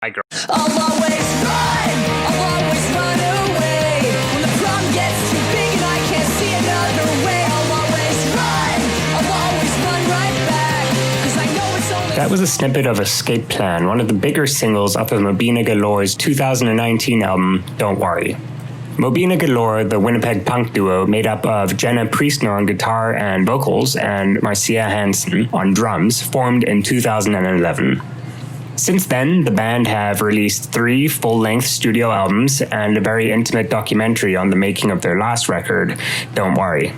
Hi, girl. I'll always run away. When the problem gets too big and I can't see another way, I'll always run right back. 'Cause I know it's only... That was a snippet of Escape Plan, one of the bigger singles off of Mobina Galore's 2019 album, Don't Worry. Mobina Galore, the Winnipeg punk duo made up of Jenna Priestner on guitar and vocals and Marcia Hanson on drums, formed in 2011. Since then, the band have released 3 full-length studio albums and a very intimate documentary on the making of their last record, Don't Worry.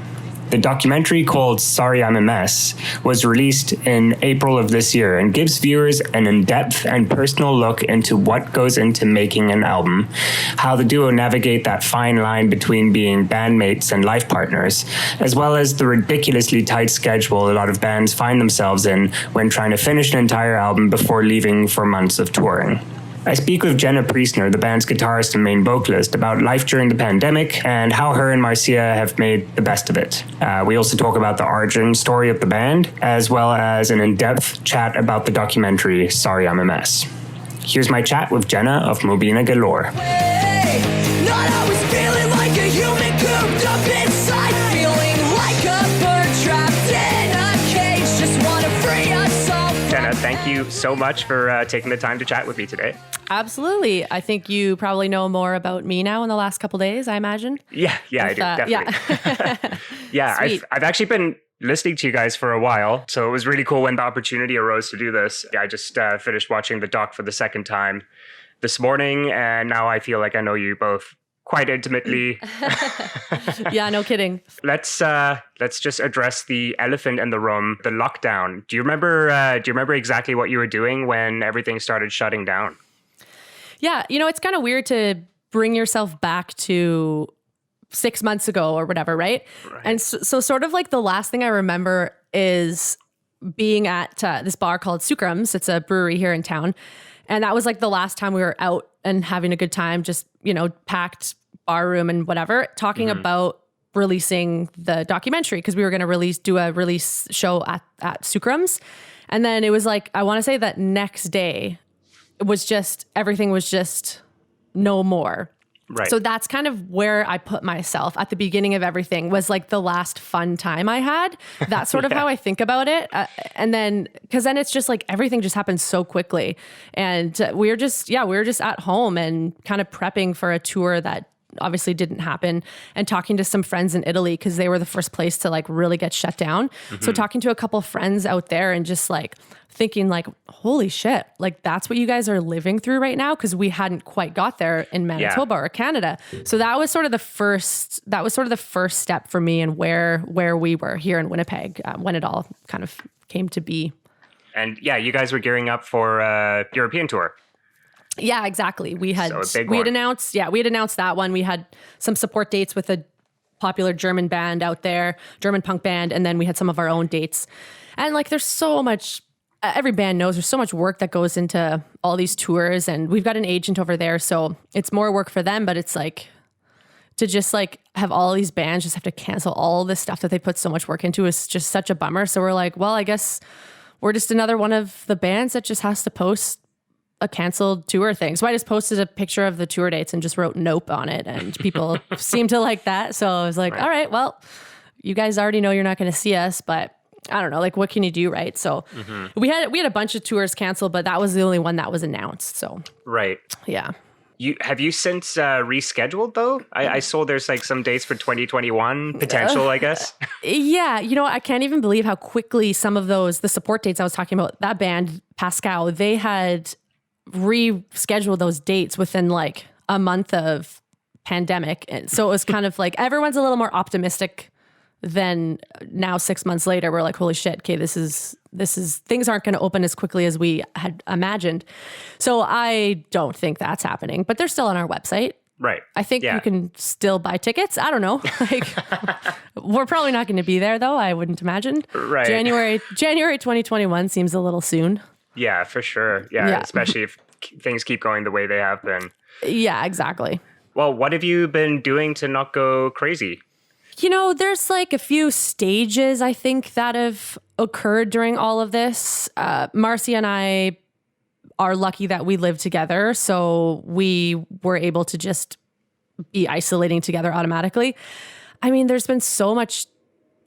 The documentary, called Sorry I'm a Mess, was released in April of this year and gives viewers an in-depth and personal look into what goes into making an album, how the duo navigate that fine line between being bandmates and life partners, as well as the ridiculously tight schedule a lot of bands find themselves in when trying to finish an entire album before leaving for months of touring. I speak with Jenna Priestner, the band's guitarist and main vocalist, about life during the pandemic and how her and Marcia have made the best of it. We also talk about the origin story of the band, as well as an in-depth chat about the documentary, Sorry I'm a Mess. Here's my chat with Jenna of Mobina Galore. Not always feeling like a human cooped up inside, feeling like a bird trapped in a cage, just wanna free us all. Jenna, thank you so much for taking the time to chat with me today. Absolutely. I think you probably know more about me now in the last couple of days, I imagine. Yeah, I do, definitely. Yeah, I've actually been listening to you guys for a while, so it was really cool when the opportunity arose to do this. I just finished watching the doc for the second time this morning, and now I feel like I know you both quite intimately. Yeah, no kidding. Let's just address the elephant in the room, the lockdown. Do you remember exactly what you were doing when everything started shutting down? Yeah, it's kind of weird to bring yourself back to 6 months ago or whatever, right? And so sort of like the last thing I remember is being at this bar called Sucrums. It's a brewery here in town. And that was like the last time we were out and having a good time, just, packed bar room and whatever, talking about releasing the documentary because we were going to do a release show at Sucrums. And then it was like, I want to say that next day, everything was just no more. Right. So that's kind of where I put myself at the beginning of everything, was like the last fun time I had. That's sort of how I think about it. And then, because then it's just like everything just happens so quickly. And we were just at home and kind of prepping for a tour that obviously didn't happen, and talking to some friends in Italy because they were the first place to like really get shut down. So talking to a couple of friends out there and just like thinking like, holy shit, like that's what you guys are living through right now, because we hadn't quite got there in Manitoba or Canada. So that was sort of the first step for me, and where we were here in Winnipeg when it all kind of came to be. And yeah, you guys were gearing up for a European tour. Yeah, exactly. We had announced that one. We had some support dates with a popular German band out there, German punk band, and then we had some of our own dates. And like, there's so much, every band knows there's so much work that goes into all these tours, and we've got an agent over there, so it's more work for them, but it's like, to just like have all these bands just have to cancel all this stuff that they put so much work into is just such a bummer. So we're like, well, I guess we're just another one of the bands that just has to post a canceled tour thing. So I just posted a picture of the tour dates and just wrote nope on it, and people seemed to like that. So I was like, all right, well, you guys already know you're not going to see us, but I don't know, like what can you do, right? So we had a bunch of tours canceled, but that was the only one that was announced. So yeah. Have you since rescheduled though? I saw there's like some dates for 2021 potential, I guess. Yeah, I can't even believe how quickly some of the support dates I was talking about, that band Pascal, they had reschedule those dates within like a month of pandemic. And so it was kind of like everyone's a little more optimistic than now. 6 months later, we're like, holy shit, okay, this is things aren't going to open as quickly as we had imagined. So I don't think that's happening, but they're still on our website. Right. I think you can still buy tickets. I don't know. Like, we're probably not going to be there though, I wouldn't imagine. Right. January 2021 seems a little soon. Yeah, for sure. Yeah, especially if things keep going the way they have been. Yeah, exactly. Well, what have you been doing to not go crazy? There's like a few stages, I think, that have occurred during all of this. Marcy and I are lucky that we live together. So we were able to just be isolating together automatically. I mean, there's been so much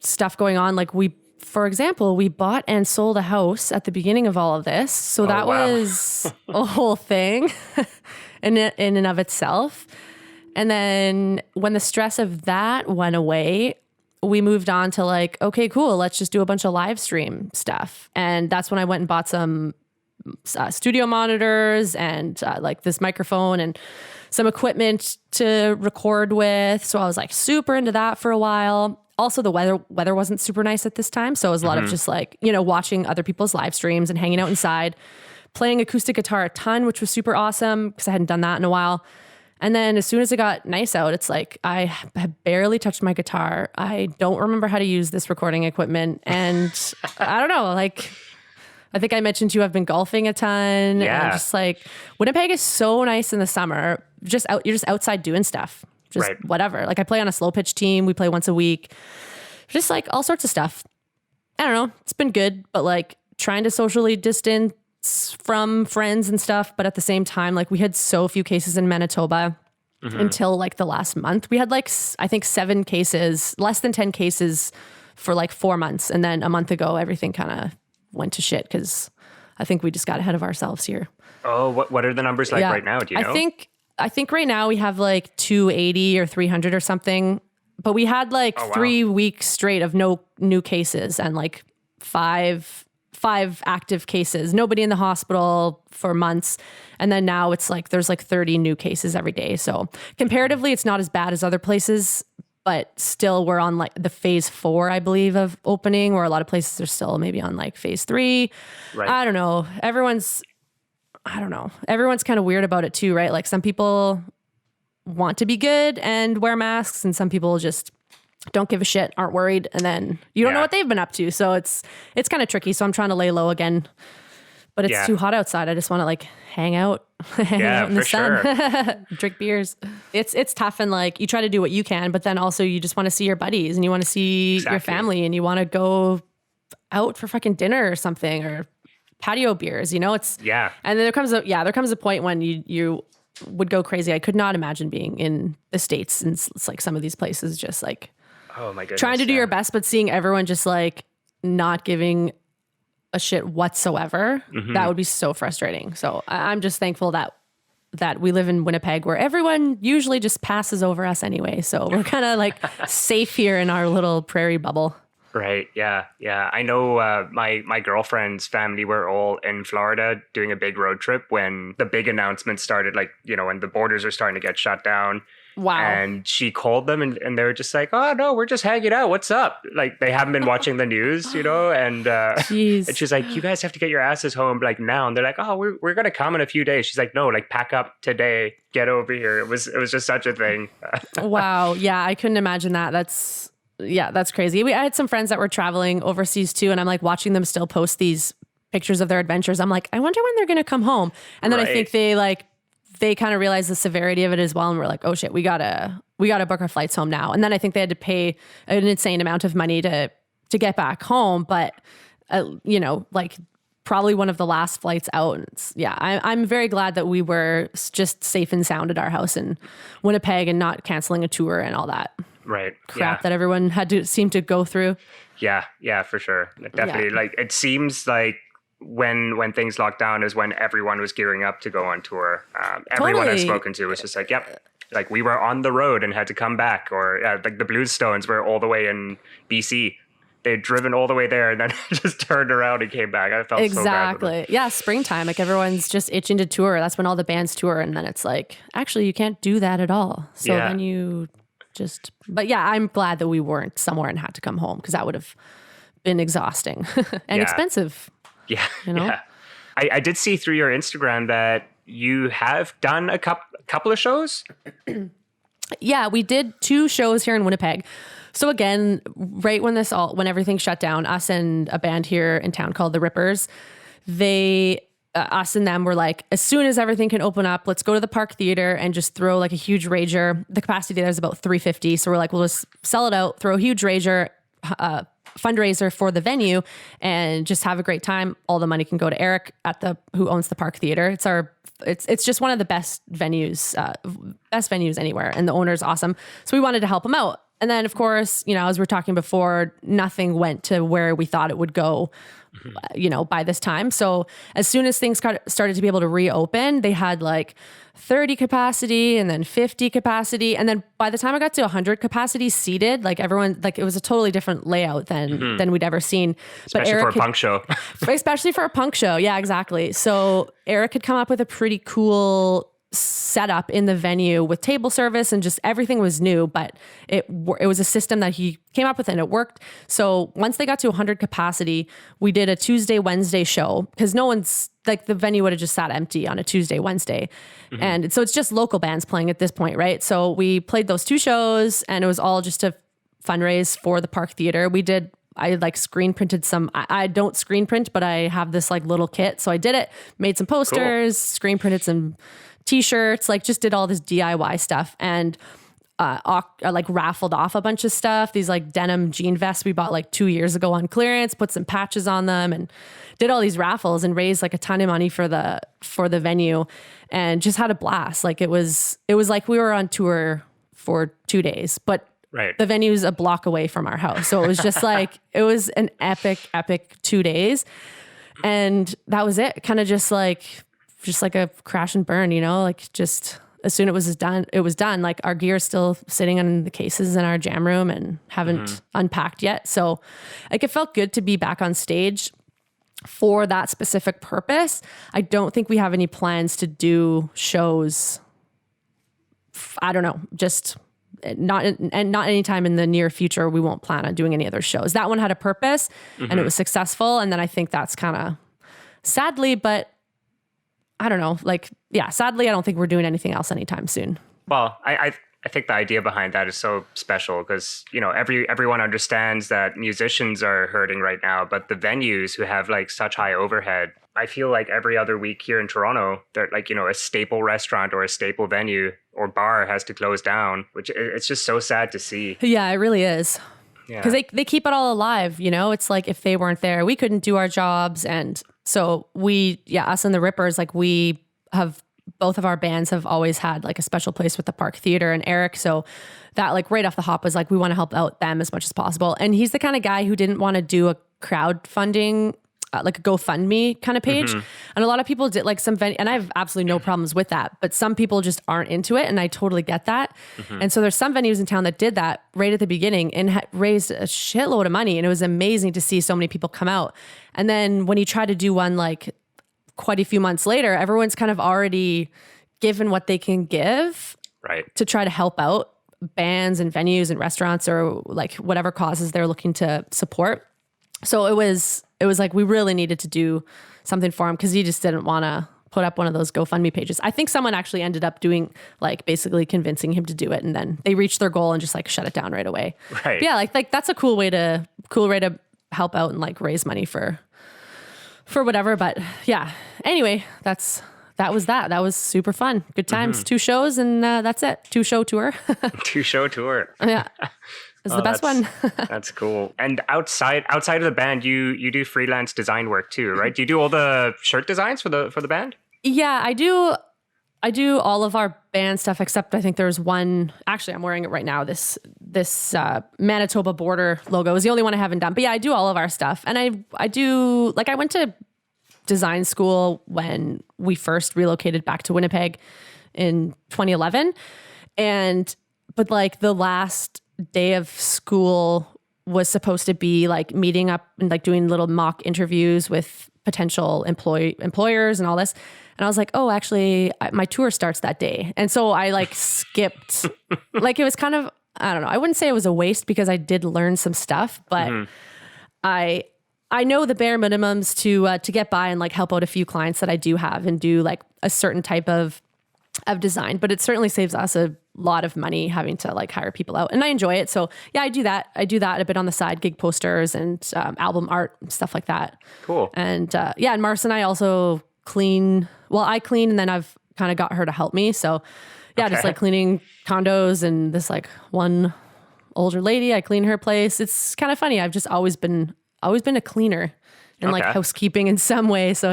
stuff going on. Like for example, we bought and sold a house at the beginning of all of this. So that was a whole thing in and of itself. And then when the stress of that went away, we moved on to like, okay, cool, let's just do a bunch of live stream stuff. And that's when I went and bought some studio monitors and like this microphone and some equipment to record with. So I was like super into that for a while. Also, the weather wasn't super nice at this time. So it was a lot of just like, watching other people's live streams and hanging out inside, playing acoustic guitar a ton, which was super awesome because I hadn't done that in a while. And then as soon as it got nice out, it's like I have barely touched my guitar. I don't remember how to use this recording equipment. And I don't know, like, I think I mentioned to you, I've been golfing a ton. Yeah. And just like, Winnipeg is so nice in the summer. You're just outside doing stuff. Just whatever. Like I play on a slow pitch team. We play once a week. Just like all sorts of stuff. I don't know. It's been good, but like trying to socially distance from friends and stuff. But at the same time, like we had so few cases in Manitoba until like the last month. We had like, I think 7 cases, less than 10 cases for like 4 months. And then a month ago, everything kind of went to shit because I think we just got ahead of ourselves here. Oh, what are the numbers like right now? Do you know? I think right now we have like 280 or 300 or something, but we had like 3 weeks straight of no new cases and like five active cases, nobody in the hospital for months. And then now it's like, there's like 30 new cases every day. So comparatively, it's not as bad as other places, but still we're on like the phase 4, I believe, of opening, where a lot of places are still maybe on like phase 3. Right. I don't know. Everyone's kind of weird about it too, right? Like some people want to be good and wear masks and some people just don't give a shit, aren't worried. And then you don't know what they've been up to. So it's kind of tricky. So I'm trying to lay low again, but it's too hot outside. I just want to like hang out in the sun, drink beers. It's tough. And like, you try to do what you can, but then also you just want to see your buddies and you want to see your family and you want to go out for fucking dinner or something, or patio beers, and then there comes a point when you would go crazy. I could not imagine being in the States, and it's like some of these places just like, oh my goodness, trying to do your best, but seeing everyone just like not giving a shit whatsoever. That would be so frustrating. So I'm just thankful that we live in Winnipeg, where everyone usually just passes over us anyway. So we're kind of like safe here in our little prairie bubble. Right. Yeah. Yeah. I know my girlfriend's family were all in Florida doing a big road trip when the big announcements started, like, when the borders are starting to get shut down. Wow. And she called them and they were just like, oh, no, we're just hanging out. What's up? Like, they haven't been watching the news, and and she's like, you guys have to get your asses home like now. And they're like, oh, we're going to come in a few days. She's like, no, like pack up today, get over here. It was just such a thing. Wow. Yeah. I couldn't imagine that. That's crazy. I had some friends that were traveling overseas too. And I'm like watching them still post these pictures of their adventures. I'm like, I wonder when they're going to come home. And then I think they kind of realized the severity of it as well. And we're like, oh shit, we gotta book our flights home now. And then I think they had to pay an insane amount of money to get back home. But, like probably one of the last flights out. I'm very glad that we were just safe and sound at our house in Winnipeg and not canceling a tour and all that. Right. Crap that everyone had to seem to go through. Yeah, for sure. Definitely. Yeah. Like, it seems like when things locked down is when everyone was gearing up to go on tour. Everyone I've spoken to was just like, yep, like we were on the road and had to come back. Or like the Bluestones were all the way in BC. They'd driven all the way there and then just turned around and came back. I felt so bad with them. Yeah, springtime. Like everyone's just itching to tour. That's when all the bands tour. And then it's like, actually, you can't do that at all. So then you but yeah, I'm glad that we weren't somewhere and had to come home, because that would have been exhausting and expensive. Yeah. Yeah. I did see through your Instagram that you have done a couple of shows. Yeah, we did 2 shows here in Winnipeg. So again, right when everything shut down, us and a band here in town called the Rippers, us and them were like, as soon as everything can open up, let's go to the Park Theater and just throw like a huge rager. The capacity there is about 350. So we're like, we'll just sell it out, throw a huge rager, fundraiser for the venue and just have a great time. All the money can go to Eric who owns the Park Theater. It's just one of the best venues anywhere, and the owner's awesome. So we wanted to help him out. And then, of course, as we were talking before, nothing went to where we thought it would go, by this time. So as soon as things started to be able to reopen, they had like 30 capacity and then 50 capacity. And then by the time I got to 100 capacity seated, like everyone, like it was a totally different layout than we'd ever seen. Especially for a punk show. Especially for a punk show. Yeah, exactly. So Eric had come up with a pretty cool setup in the venue with table service, and just everything was new, but it was a system that he came up with and it worked. So once they got to 100 capacity, we did a Tuesday, Wednesday show, because no one's like, the venue would have just sat empty on a Tuesday, Wednesday. And so it's just local bands playing at this point, right? So we played those 2 shows, and it was all just to fundraise for the Park Theater. I like screen printed some, I don't screen print, but I have this like little kit. So I did it, made some posters, screen printed some t-shirts, like just did all this DIY stuff, and like raffled off a bunch of stuff. These like denim jean vests we bought like 2 years ago on clearance, put some patches on them, and did all these raffles and raised like a ton of money for the venue, and just had a blast. Like it was like we were on tour for 2 days, but the venue's a block away from our house. So it was just like, it was an epic 2 days. And that was it. Kind of just like a crash and burn, like just as soon as it was done. Like our gear is still sitting in the cases in our jam room and haven't unpacked yet. So like it felt good to be back on stage for that specific purpose. I don't think we have any plans to do shows. I don't know, just not anytime in the near future. We won't plan on doing any other shows. That one had a purpose and it was successful. And then I think that's kind of sadly, but I don't know, like, yeah, sadly, I don't think we're doing anything else anytime soon. Well, I think the idea behind that is so special because, everyone understands that musicians are hurting right now, but the venues who have like such high overhead, I feel like every other week here in Toronto, they're like, a staple restaurant or a staple venue or bar has to close down, which it's just so sad to see. Yeah, it really is. Because they keep it all alive, It's like if they weren't there, we couldn't do our jobs. And so us and the Rippers, like both of our bands have always had like a special place with the Park Theater and Eric. So that like right off the hop was like, we want to help out them as much as possible. And he's the kind of guy who didn't want to do a crowdfunding, like a GoFundMe kind of page. And a lot of people did like and I have absolutely no problems with that, but some people just aren't into it. And I totally get that. And so there's some venues in town that did that right at the beginning and raised a shitload of money. And it was amazing to see so many people come out. And then when you try to do one, like quite a few months later, everyone's kind of already given what they can give to try to help out bands and venues and restaurants or like whatever causes they're looking to support. So it was like we really needed to do something for him because he just didn't want to put up one of those GoFundMe pages. I think someone actually ended up doing like basically convincing him to do it, and then they reached their goal and just like shut it down right away. Right. But yeah, like that's a cool way to help out and like raise money for whatever. But yeah, anyway, that was super fun. Good times. 2 shows and that's it. 2-show tour. 2-show tour. Yeah. It's the best one. That's cool. And outside of the band, you do freelance design work too, right? Do you do all the shirt designs for the band? Yeah, I do all of our band stuff except I think there's one. Actually, I'm wearing it right now. This Manitoba border logo is the only one I haven't done. But yeah, I do all of our stuff, and I do like I went to design school when we first relocated back to Winnipeg in 2011, but like the last day of school was supposed to be like meeting up and like doing little mock interviews with potential employers and all this. And I was like, oh, actually my tour starts that day. And so I like skipped, like it was kind of, I don't know. I wouldn't say it was a waste because I did learn some stuff, but I know the bare minimums to get by and like help out a few clients that I do have and do like a certain type of design, but it certainly saves us a lot of money having to like hire people out, and I enjoy it. So yeah, I do that a bit on the side, gig posters and album art and stuff like that. Cool. And and Marcia and I also clean. Well, I clean, and then I've kind of got her to help me. So yeah, just like cleaning condos and this like one older lady. I clean her place. It's kind of funny. I've just always been a cleaner and like housekeeping in some way. So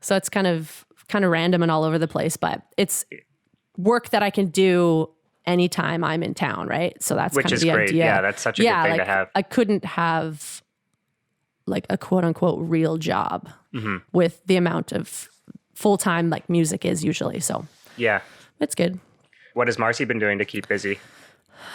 it's kind of random and all over the place, but it's work that I can do anytime I'm in town, right? So that's kind of the idea. Yeah, that's such a good thing to have. I couldn't have like a quote unquote real job with the amount of full-time like music is usually. So yeah, it's good. What has Marcy been doing to keep busy?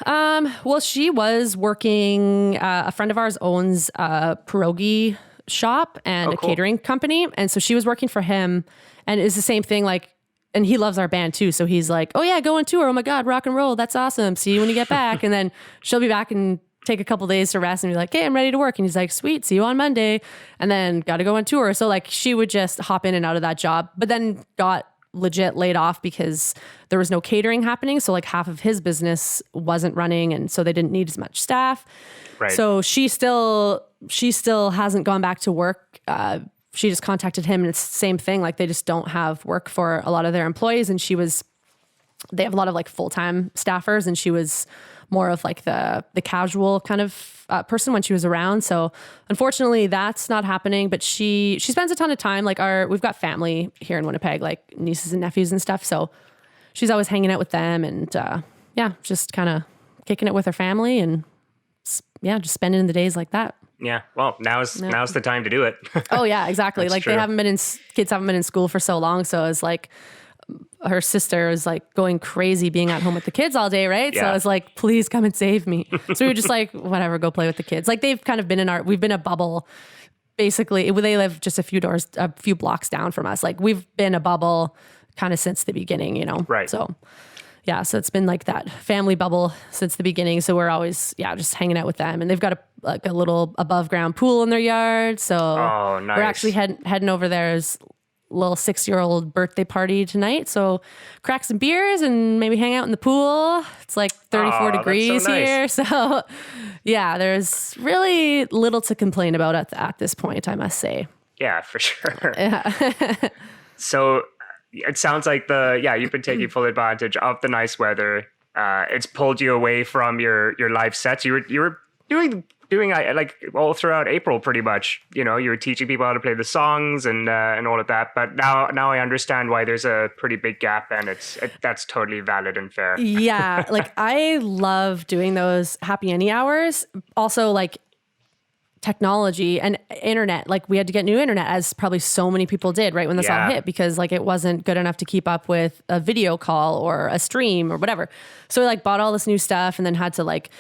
Well, she was working, a friend of ours owns a pierogi shop and a catering company. And so she was working for him, and it's the same thing. Like, and he loves our band too. So he's like, oh yeah, go on tour. Oh my God, rock and roll. That's awesome. See you when you get back. And then she'll be back and take a couple days to rest and be like, hey, I'm ready to work. And he's like, sweet, see you on Monday. And then got to go on tour. So like she would just hop in and out of that job, but then got legit laid off because there was no catering happening. So like half of his business wasn't running. And so they didn't need as much staff. Right. So she still hasn't gone back to work. She just contacted him and it's the same thing. Like they just don't have work for a lot of their employees. And they have a lot of like full-time staffers, and she was more of like the casual kind of person when she was around. So unfortunately that's not happening, but she spends a ton of time. Like we've got family here in Winnipeg, like nieces and nephews and stuff. So she's always hanging out with them and just kind of kicking it with her family and just spending the days like that. Yeah. Well, now's the time to do it. Oh yeah, exactly. Like true. kids haven't been in school for so long. So it's like her sister is like going crazy being at home with the kids all day. Right. Yeah. So I was like, please come and save me. So we were just like, whatever, go play with the kids. Like they've kind of been we've been a bubble. Basically, they live just a few blocks down from us. Like we've been a bubble kind of since the beginning, you know? Right. So yeah, so it's been like that family bubble since the beginning. So we're always, just hanging out with them. And they've got a little above ground pool in their yard. So nice. We're actually heading over there as little 6-year-old birthday party tonight. So crack some beers and maybe hang out in the pool. It's like 34 degrees so nice. here. So yeah, there's really little to complain about at this point, I must say. Yeah, for sure. Yeah. So it sounds like you've been taking full advantage of the nice weather. It's pulled you away from your live sets. You were doing like all throughout April, pretty much. You know, you were teaching people how to play the songs and all of that. But now I understand why there's a pretty big gap, and that's totally valid and fair. Yeah, like I love doing those happy any hours. Also, like technology and internet, like we had to get new internet, as probably so many people did right when this all hit, because like it wasn't good enough to keep up with a video call or a stream or whatever. So we like bought all this new stuff and then had to like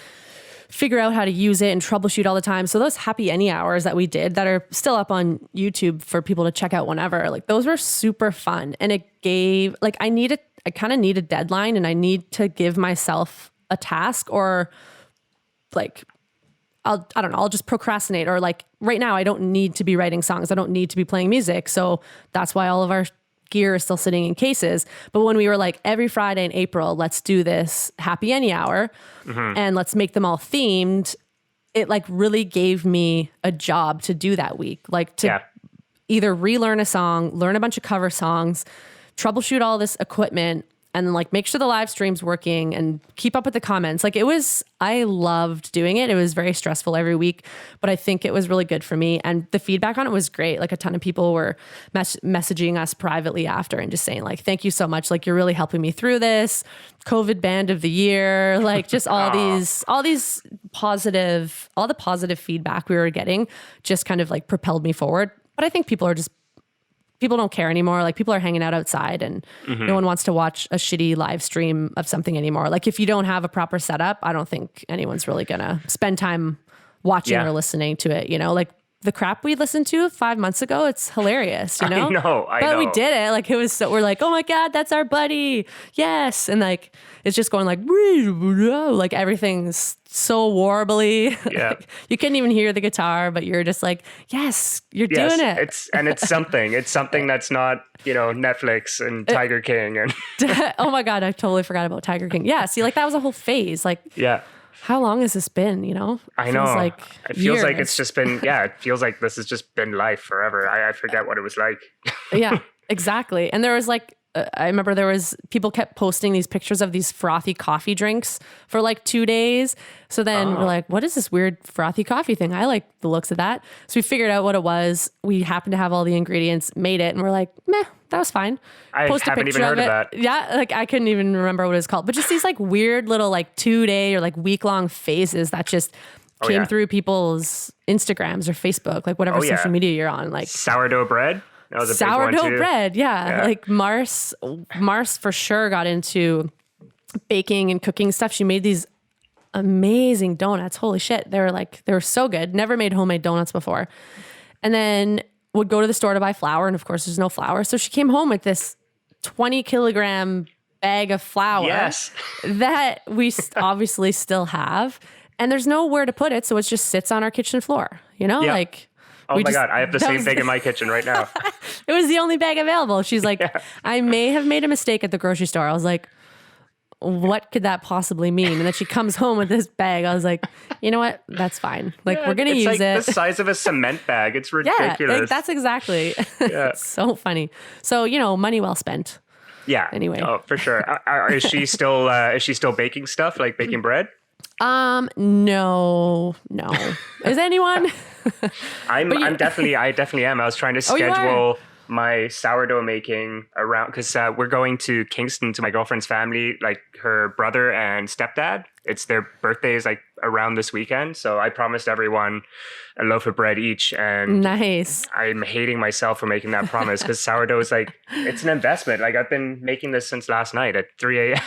figure out how to use it and troubleshoot all the time. So those happy any hours that we did that are still up on YouTube for people to check out whenever, like those were super fun. And it gave like I kind of need a deadline, and I need to give myself a task, or like I'll just procrastinate, or like right now I don't need to be writing songs. I don't need to be playing music. So that's why all of our gear is still sitting in cases. But when we were like every Friday in April, let's do this happy any hour and let's make them all themed, it like really gave me a job to do that week. Like to either relearn a song, learn a bunch of cover songs, troubleshoot all this equipment, and then like make sure the live stream's working and keep up with the comments. Like I loved doing it. It was very stressful every week, but I think it was really good for me. And the feedback on it was great. Like a ton of people were messaging us privately after and just saying like, thank you so much. Like you're really helping me through this. COVID band of the year, like just all the positive feedback we were getting just kind of like propelled me forward. But I think people don't care anymore. Like people are hanging out outside, and no one wants to watch a shitty live stream of something anymore. Like if you don't have a proper setup, I don't think anyone's really gonna spend time watching or listening to it. You know, like the crap we listened to 5 months ago, it's hilarious, you know? I know. But we did it. Like it was we're like, oh my God, that's our buddy. Yes. And like, it's just going like everything's so warbly. Yeah. Like, you couldn't even hear the guitar, but you're just like, yes, you're doing it. It's something that's not, Netflix and Tiger King and oh my God, I totally forgot about Tiger King. Yeah. See, like that was a whole phase. Like, yeah. How long has this been, I know. Like it feels like it's just been, it feels like this has just been life forever. I forget what it was like. Yeah, exactly. And there was like I remember people kept posting these pictures of these frothy coffee drinks for like 2 days. So then we're like, what is this weird frothy coffee thing? I like the looks of that. So we figured out what it was. We happened to have all the ingredients, made it, and we're like, meh, that was fine. I haven't even heard of that. Yeah, like I couldn't even remember what it was called. But just these like weird little like 2-day or like week-long phases that just came through people's Instagrams or Facebook, like whatever social media you're on. Like sourdough bread? That was a sourdough big one too. bread, yeah. Like Mars for sure got into baking and cooking stuff. She made these amazing donuts. Holy shit. They were so good. Never made homemade donuts before. And then would go to the store to buy flour. And of course there's no flour. So she came home with this 20 kilogram bag of flour that we obviously still have. And there's nowhere to put it. So it just sits on our kitchen floor, like. Oh my God, I have the same thing in my kitchen right now. It was the only bag available. She's like, I may have made a mistake at the grocery store. I was like, what could that possibly mean? And then she comes home with this bag. I was like, you know what? That's fine. Like, we're going to use it. It's the size of a cement bag. It's ridiculous. Yeah, like, that's exactly. It's so funny. So, money well spent. Yeah. Anyway. Oh, for sure. Is she still baking stuff, like baking bread? No. Is anyone? I definitely am. I was trying to schedule my sourdough making around because we're going to Kingston to my girlfriend's family, like her brother and stepdad. It's their birthdays like around this weekend. So I promised everyone a loaf of bread each. And nice. I'm hating myself for making that promise because sourdough is like, it's an investment. Like I've been making this since last night at 3 a.m.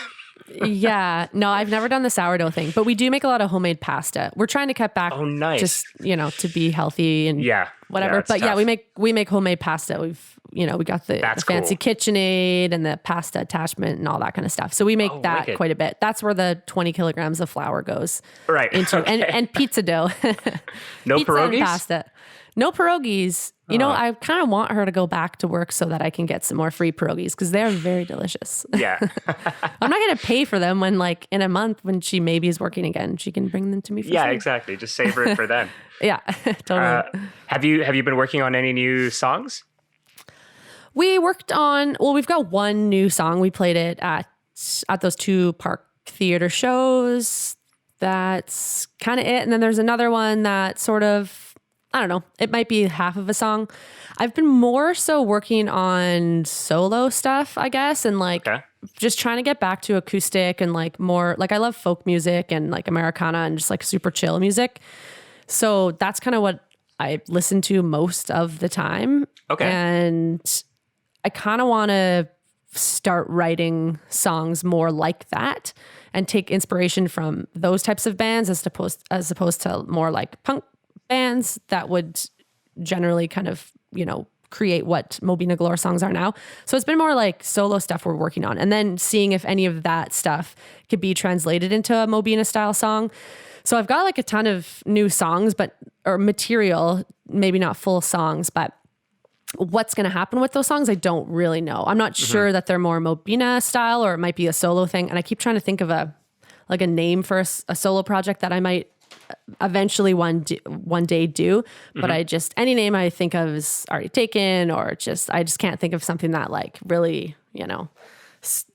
Yeah. No, I've never done the sourdough thing, but we do make a lot of homemade pasta. We're trying to cut back just, to be healthy and whatever. Yeah, but tough. yeah, we make homemade pasta. We got the fancy KitchenAid and the pasta attachment and all that kind of stuff. So we make that wicked. Quite a bit. That's where the 20 kilograms of flour goes into and pizza dough. No pizza pierogies? And pasta. No pierogies. I kind of want her to go back to work so that I can get some more free pierogies because they're very delicious. Yeah. I'm not going to pay for them when like in a month when she maybe is working again, she can bring them to me for free. Yeah, exactly. Just savor it for them. Yeah, totally. Have you been working on any new songs? We worked on, we've got one new song. We played it at those 2 Park Theater shows. That's kind of it. And then there's another one that sort of, I don't know, it might be half of a song. I've been more so working on solo stuff, I guess, and like just trying to get back to acoustic and like more, like I love folk music and like Americana and just like super chill music. So that's kind of what I listen to most of the time. Okay. And I kind of want to start writing songs more like that and take inspiration from those types of bands as opposed to more like punk bands that would generally kind of, create what Mobina Galore songs are now. So it's been more like solo stuff we're working on and then seeing if any of that stuff could be translated into a Mobina style song. So I've got like a ton of new songs, or material, maybe not full songs, but what's going to happen with those songs, I don't really know. I'm not sure that they're more Mobina style or it might be a solo thing. And I keep trying to think of a name for a solo project that I might eventually one day do, but any name I think of is already taken, or I just can't think of something that like really,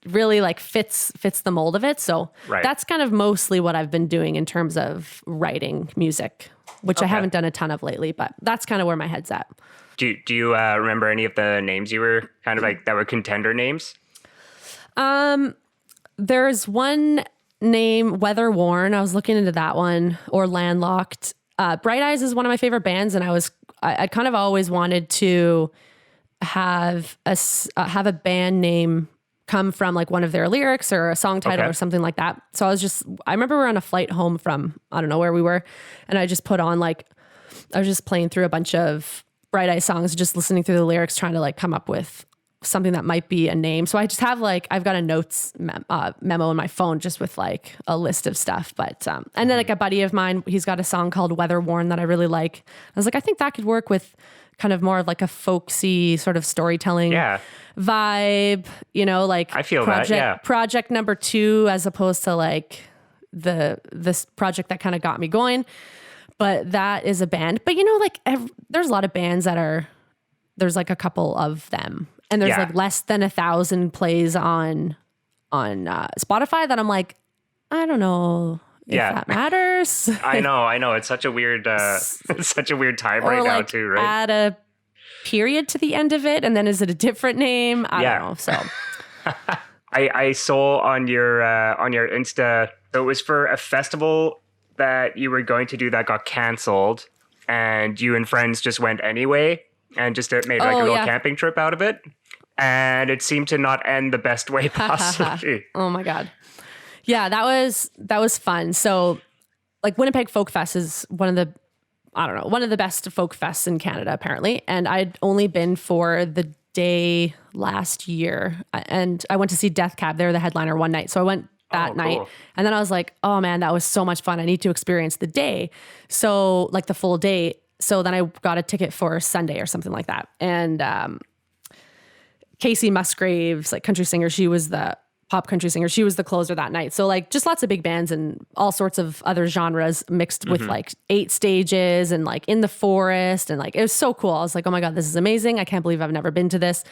really like fits the mold of it. So that's kind of mostly what I've been doing in terms of writing music, which I haven't done a ton of lately, but that's kind of where my head's at. Do you remember any of the names you were kind of like that were contender names? There's one name, Weatherworn. I was looking into that one, or Landlocked. Bright Eyes is one of my favorite bands, and I kind of always wanted to have a band name come from like one of their lyrics or a song title or something like that. So I remember we were on a flight home from, I don't know where we were, and I just put on I was just playing through a bunch of Bright Eyes songs, just listening through the lyrics, trying to like come up with something that might be a name. So I just have I've got a notes memo in my phone just with like a list of stuff. But, and then like a buddy of mine, he's got a song called Weatherworn that I really like. I was like, I think that could work with kind of more of like a folksy sort of storytelling vibe, like I feel project number 2, as opposed to like this project that kind of got me going. But that is a band, but there's a lot of bands that are, there's like a couple of them and there's like less than 1,000 plays on Spotify, that I'm like, I don't know if that matters. I know. It's such a weird, such a weird time right now too, right? Add a period to the end of it, and then is it a different name? I don't know. So I saw on your Insta, it was for a festival that you were going to do that got canceled, and you and friends just went anyway and just made like a little camping trip out of it. And it seemed to not end the best way possibly. Oh my God. Yeah, that was fun. So like Winnipeg Folk Fest is one of the best folk fests in Canada, apparently. And I'd only been for the day last year, and I went to see Death Cab. They were the headliner one night. So I went that night. Cool. And then I was like, oh man, that was so much fun. I need to experience the day. So like the full day. So then I got a ticket for Sunday or something like that. And Casey Musgraves, like country singer, she was the pop country singer. She was the closer that night. So like just lots of big bands and all sorts of other genres mixed with like 8 stages and like in the forest. And like, it was so cool. I was like, oh my God, this is amazing. I can't believe I've never been to this.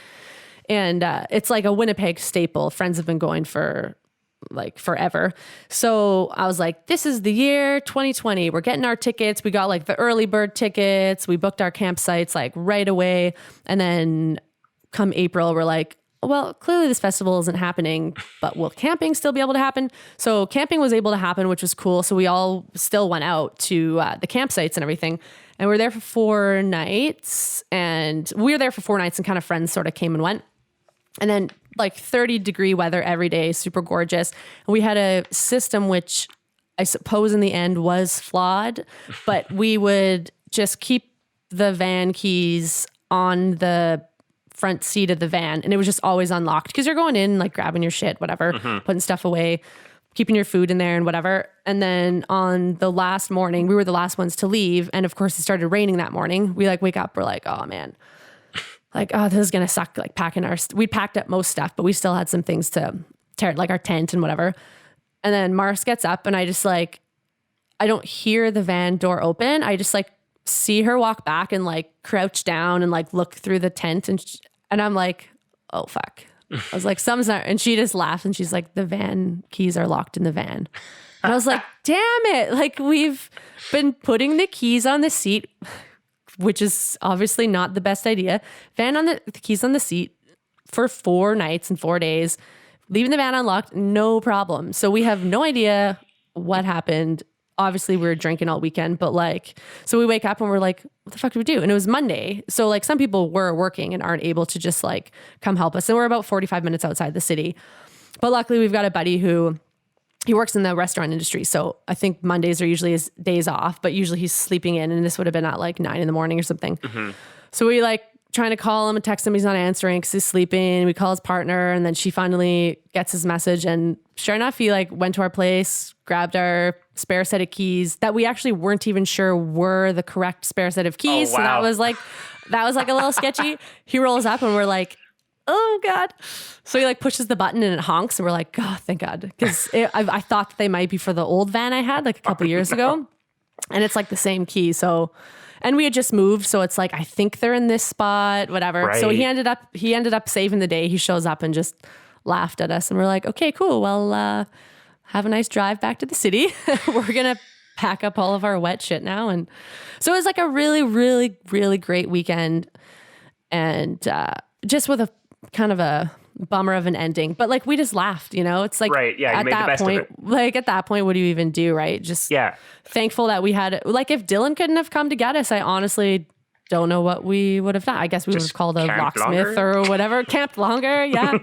And it's like a Winnipeg staple. Friends have been going for like forever. So I was like, this is the year 2020. We're getting our tickets. We got like the early bird tickets. We booked our campsites like right away. And then come April, we're like, well, clearly this festival isn't happening, but will camping still be able to happen? So camping was able to happen, which was cool. So we all still went out to the campsites and everything. And we were there for 4 nights. And we were there for 4 nights, and kind of friends sort of came and went. And then like 30-degree weather every day, super gorgeous. And we had a system which I suppose in the end was flawed, but we would just keep the van keys on the front seat of the van, and it was just always unlocked because you're going in like grabbing your shit, whatever, putting stuff away, keeping your food in there and whatever. And then on the last morning, we were the last ones to leave, and of course it started raining that morning. We like wake up, we're like, oh man, like, oh, this is gonna suck. Like packing we packed up most stuff, but we still had some things to tear, like our tent and whatever. And then Mars gets up, and I just like, I don't hear the van door open. I just like see her walk back and like crouch down and like look through the tent, and I'm like, oh fuck. I was like, something's not, and she just laughed and she's like, the van keys are locked in the van. And I was like, damn it. Like we've been putting the keys on the seat, which is obviously not the best idea. The keys on the seat for 4 nights and 4 days, leaving the van unlocked, no problem. So we have no idea what happened. Obviously we were drinking all weekend, but like, so we wake up and we're like, what the fuck do we do? And it was Monday. So like some people were working and aren't able to just like come help us. And we're about 45 minutes outside the city. But luckily we've got a buddy who, he works in the restaurant industry. So I think Mondays are usually his days off, but usually he's sleeping in, and this would have been at like 9 a.m. or something. So we like trying to call him and text him. He's not answering because he's sleeping. We call his partner, and then she finally gets his message. And sure enough, he like went to our place, grabbed our spare set of keys that we actually weren't even sure were the correct spare set of keys. Oh, wow. So that was like a little sketchy. He rolls up and we're like, oh God. So he like pushes the button and it honks, and we're like, oh, thank God. Because I thought that they might be for the old van I had like a couple years ago. And it's like the same key. So, and we had just moved. So it's like, I think they're in this spot, whatever. Right. So he ended up saving the day. He shows up and just laughed at us, and we're like, okay, cool. Well, have a nice drive back to the city. We're going to pack up all of our wet shit now. And so it was like a really, really, really great weekend. And just with a kind of a bummer of an ending, but like we just laughed, you know. It's like, right, yeah, at that point, like at that point, what do you even do, right? Just thankful that we had, like, if Dylan couldn't have come to get us, I honestly don't know what we would have done. I guess we would have called a locksmith or whatever. Camped longer, yeah.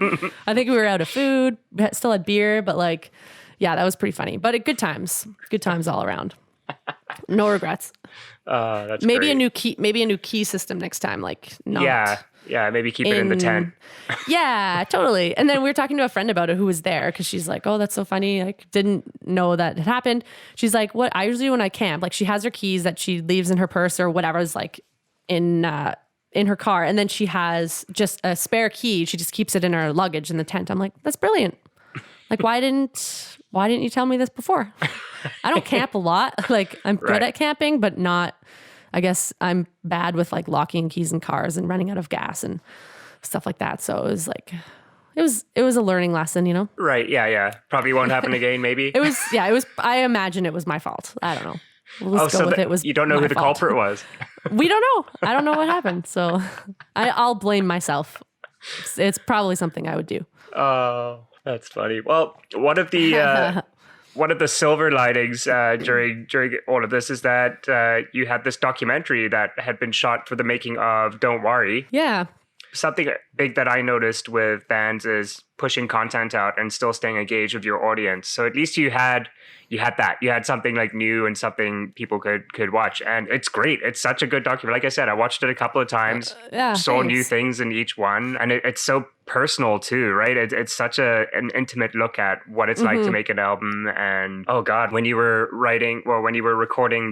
I think we were out of food, we still had beer, but like, yeah, that was pretty funny. But good times all around. No regrets. That's maybe great. Maybe a new key system next time. Like, not. Yeah, maybe keep it in the tent. Yeah, totally. And then we were talking to a friend about it who was there, because she's like, oh, that's so funny. Like, didn't know that it happened. She's like, what I usually do when I camp, like, she has her keys that she leaves in her purse or whatever is like in her car. And then she has just a spare key. She just keeps it in her luggage in the tent. I'm like, that's brilliant. Like, why didn't you tell me this before? I don't camp a lot. Like, I'm good at camping, but not, I guess I'm bad with like locking keys in cars and running out of gas. And stuff like that. So it was like, it was a learning lesson, you know? Right. Yeah. Probably won't happen again, maybe. It was, I imagine it was my fault. I don't know. Let's go with it was you don't know who the culprit was. We don't know. I don't know what happened. So I'll blame myself. It's probably something I would do. Oh, that's funny. Well, one of the silver linings during all of this is that you had this documentary that had been shot for the making of Don't Worry. Yeah. Something big that I noticed with bands is pushing content out and still staying engaged with your audience. So at least you had that. You had something like new and something people could watch. And it's great. It's such a good documentary. Like I said, I watched it a couple of times, saw new things in each one. And it's so personal too, right? It's such an intimate look at what it's like to make an album. And oh God, when you were recording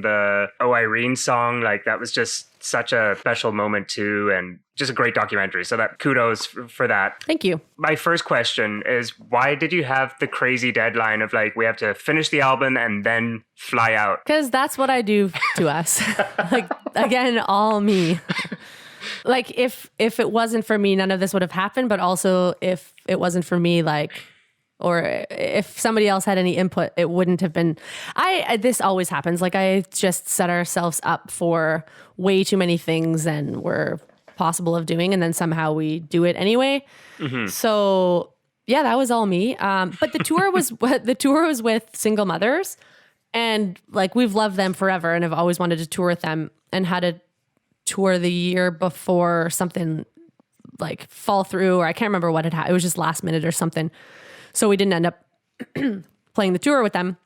the Oh Irene song, like that was just such a special moment too. And just a great documentary. So that kudos for that. Thank you. My first question is, why did you have the crazy deadline of like, we have to finish the album and then fly out? Because that's what I do to us. Like, again, all me. Like, if it wasn't for me, none of this would have happened. But also, if it wasn't for me, like, or if somebody else had any input, it wouldn't have been. This always happens. Like, I just set ourselves up for way too many things and we're possible of doing, and then somehow we do it anyway. So yeah, that was all me. But the tour was with single mothers, and like we've loved them forever and have always wanted to tour with them, and had a tour the year before something like fall through, or I can't remember what had happened. It was just last minute or something. So we didn't end up playing the tour with them.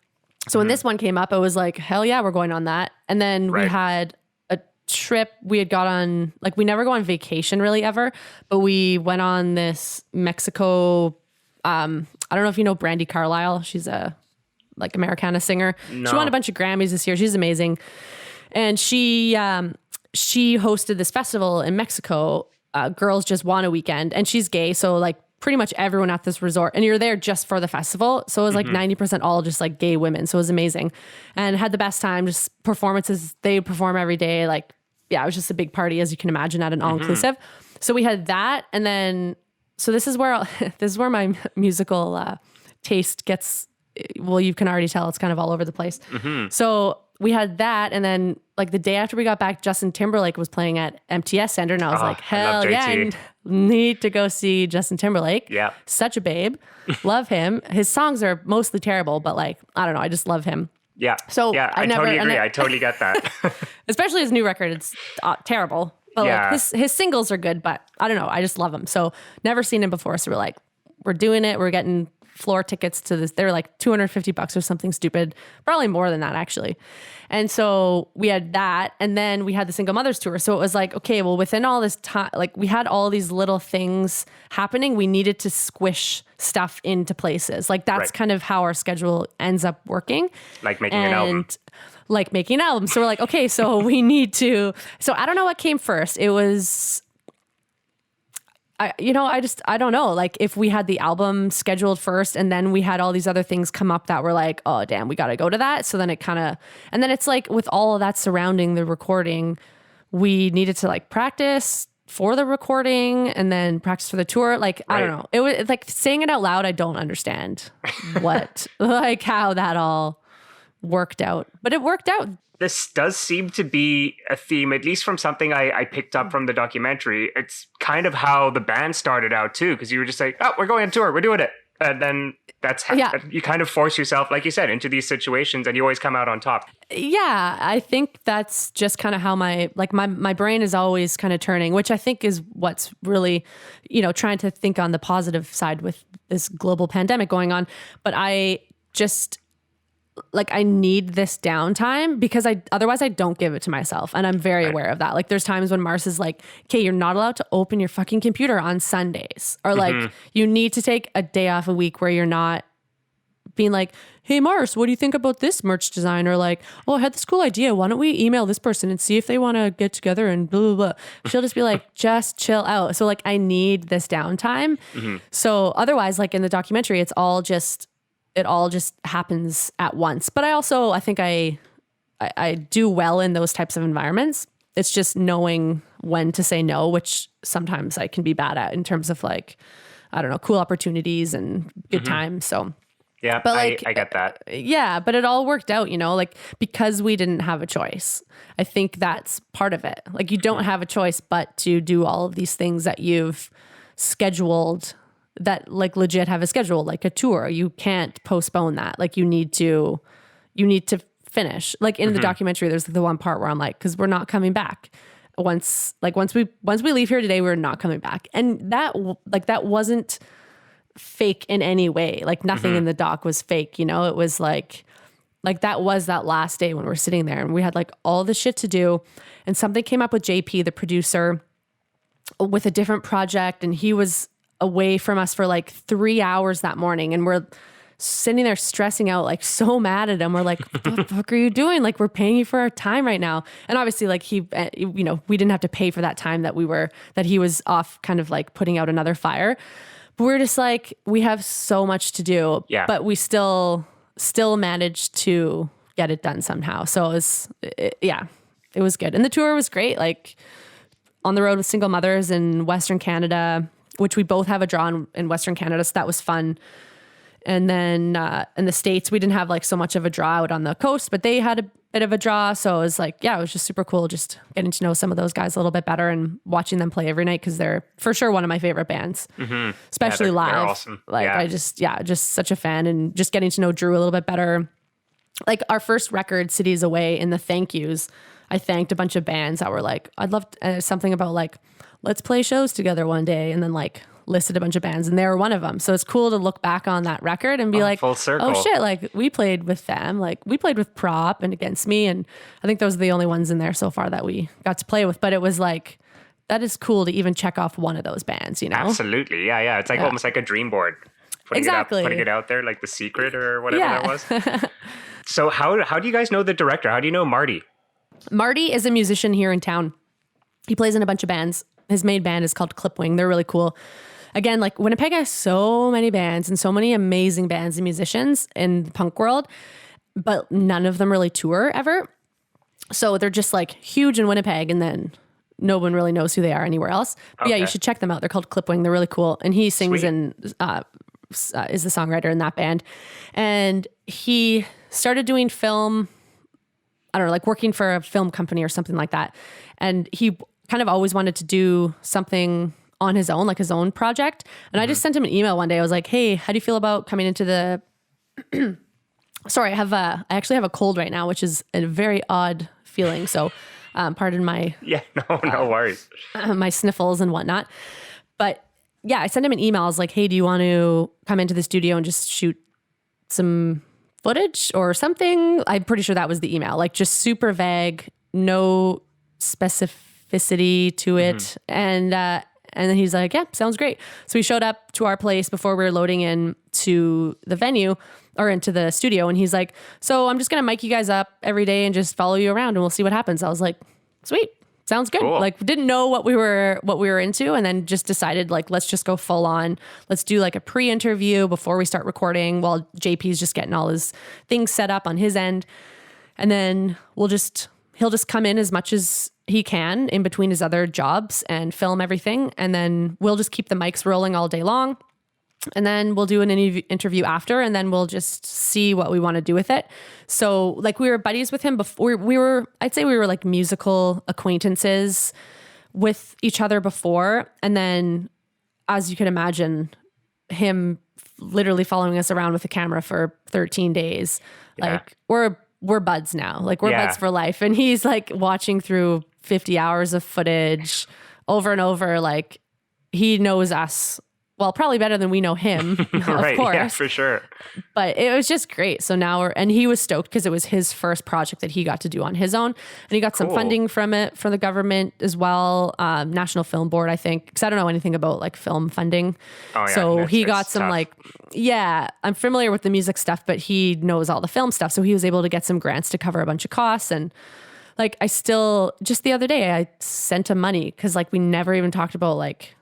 So when this one came up, it was like, hell yeah, we're going on that. And then we had trip we had got on, like we never go on vacation really ever, but we went on this Mexico, I don't know if you know Brandi Carlile. She's a like Americana singer. No. She won a bunch of Grammys this year. She's amazing. And she hosted this festival in Mexico, Girls Just Want a Weekend, and she's gay. So like pretty much everyone at this resort, and you're there just for the festival. So it was like 90% all just like gay women. So it was amazing, and had the best time. Just performances. They perform every day. Like, yeah, it was just a big party, as you can imagine, at an all-inclusive. So we had that. And then, so this is where my musical taste gets, well, you can already tell it's kind of all over the place. So we had that. And then like the day after we got back, Justin Timberlake was playing at MTS Center. And I was like, hell yeah, I need to go see Justin Timberlake. Yeah. Such a babe. Love him. His songs are mostly terrible, but like, I don't know. I just love him. Yeah. So yeah, I totally agree. I totally get that. Especially his new record. It's terrible. But like his singles are good, but I don't know. I just love him. So never seen him before. So we're like, we're doing it. We're getting floor tickets to this. They were like $250 or something stupid. Probably more than that, actually. And so we had that. And then we had the Single Mothers Tour. So it was like, okay, well, within all this time, like we had all these little things happening. We needed to squish stuff into places. Like that's kind of how our schedule ends up working. Like making an album. Like making an album. So we're like, okay, so we need to. So I don't know what came first. It was, I don't know. Like if we had the album scheduled first and then we had all these other things come up that were like, oh damn, we got to go to that. So then it kind of, and then it's like with all of that surrounding the recording, we needed to like practice for the recording and then practice for the tour. Like, I don't know. It was like saying it out loud. I don't understand like how that all worked out, but it worked out. This does seem to be a theme, at least from something I picked up from the documentary. It's kind of how the band started out too, because you were just like, oh, we're going on tour, we're doing it. And then that's how you kind of force yourself, like you said, into these situations and you always come out on top. Yeah, I think that's just kind of how my brain is always kind of turning, which I think is what's really, trying to think on the positive side with this global pandemic going on. But I just... like I need this downtime because otherwise I don't give it to myself. And I'm very aware of that. Like there's times when Mars is like, okay, you're not allowed to open your fucking computer on Sundays, or like you need to take a day off a week where you're not being like, hey Mars, what do you think about this merch design? Or like, oh, I had this cool idea. Why don't we email this person and see if they want to get together and blah, blah, blah. She'll just be like, just chill out. So like, I need this downtime. So otherwise, like in the documentary, it all just happens at once. But I think I do well in those types of environments. It's just knowing when to say no, which sometimes I can be bad at in terms of like, I don't know, cool opportunities and good times. So yeah, but like, I get that. Yeah, but it all worked out, you know, like because we didn't have a choice. I think that's part of it. Like you don't have a choice but to do all of these things that you've scheduled that like legit have a schedule, like a tour. You can't postpone that. Like you need to finish. Like in the documentary, there's the one part where I'm like, because we're not coming back. Once we leave here today, we're not coming back. And that wasn't fake in any way. Like nothing in the doc was fake, you know. It was like that was that last day when we're sitting there and we had like all the shit to do, and something came up with JP, the producer, with a different project, and he was away from us for like 3 hours that morning, and we're sitting there stressing out, like so mad at him. We're like, what the fuck are you doing? Like we're paying you for our time right now. And obviously like he, you know, we didn't have to pay for that time that he was off kind of like putting out another fire. But we're just like, we have so much to do, but we still managed to get it done somehow. So it was good. And the tour was great. Like on the road with single mothers in Western Canada, which we both have a draw in Western Canada. So that was fun. And then in the States, we didn't have like so much of a draw out on the coast, but they had a bit of a draw. So it was like, yeah, it was just super cool just getting to know some of those guys a little bit better and watching them play every night, because they're for sure one of my favorite bands, especially live. They're awesome. Like I just such a fan, and just getting to know Drew a little bit better. Like our first record, Cities Away, in the thank yous, I thanked a bunch of bands that were like, I'd love something about like, let's play shows together one day, and then like listed a bunch of bands, and they were one of them. So it's cool to look back on that record and be like, full circle. Oh shit, like we played with them, like we played with Prop and Against Me, and I think those are the only ones in there so far that we got to play with. But it was like, that is cool to even check off one of those bands, you know? Absolutely. Yeah. It's like almost like a dream board. Putting it out there, like The Secret or whatever that was. So how do you guys know the director? How do you know Marty? Marty is a musician here in town. He plays in a bunch of bands. His main band is called Clipwing. They're really cool. Again, like Winnipeg has so many bands and so many amazing bands and musicians in the punk world, but none of them really tour ever. So they're just like huge in Winnipeg, and then no one really knows who they are anywhere else. But yeah, you should check them out. They're called Clipwing. They're really cool. And he sings and is the songwriter in that band. And he started doing film, I don't know, like working for a film company or something like that. And he kind of always wanted to do something on his own, like his own project. And I just sent him an email one day. I was like, hey, how do you feel about coming into the, sorry, I actually have a cold right now, which is a very odd feeling. So pardon my, no worries. My sniffles and whatnot. But yeah, I sent him an email. I was like, hey, do you want to come into the studio and just shoot some footage or something? I'm pretty sure that was the email, like just super vague, no specificity to it. And then he's like, yeah, sounds great. So he showed up to our place before we were loading in to the venue or into the studio. And he's like, so I'm just going to mic you guys up every day and just follow you around and we'll see what happens. I was like, sweet. Sounds good. Cool. Like didn't know what we were into, and then just decided like, let's just go full on. Let's do like a pre-interview before we start recording while JP's just getting all his things set up on his end. And then he'll just come in as much as he can in between his other jobs and film everything. And then we'll just keep the mics rolling all day long. And then we'll do an interview after, and then we'll just see what we want to do with it. So like we were buddies with him before. I'd say we were like musical acquaintances with each other before. And then, as you can imagine, him literally following us around with a camera for 13 days. Yeah. Like we're buds now. Like we're buds for life. And he's like watching through 50 hours of footage over and over. Like he knows us. Well, probably better than we know him, of right, course. Yeah, for sure. But it was just great. So now and he was stoked because it was his first project that he got to do on his own. And he got some funding from it, from the government as well. National Film Board, I think, because I don't know anything about like film funding. Oh, yeah. So he got some tough. I'm familiar with the music stuff, but he knows all the film stuff. So he was able to get some grants to cover a bunch of costs. And like, just the other day, I sent him money because like we never even talked about like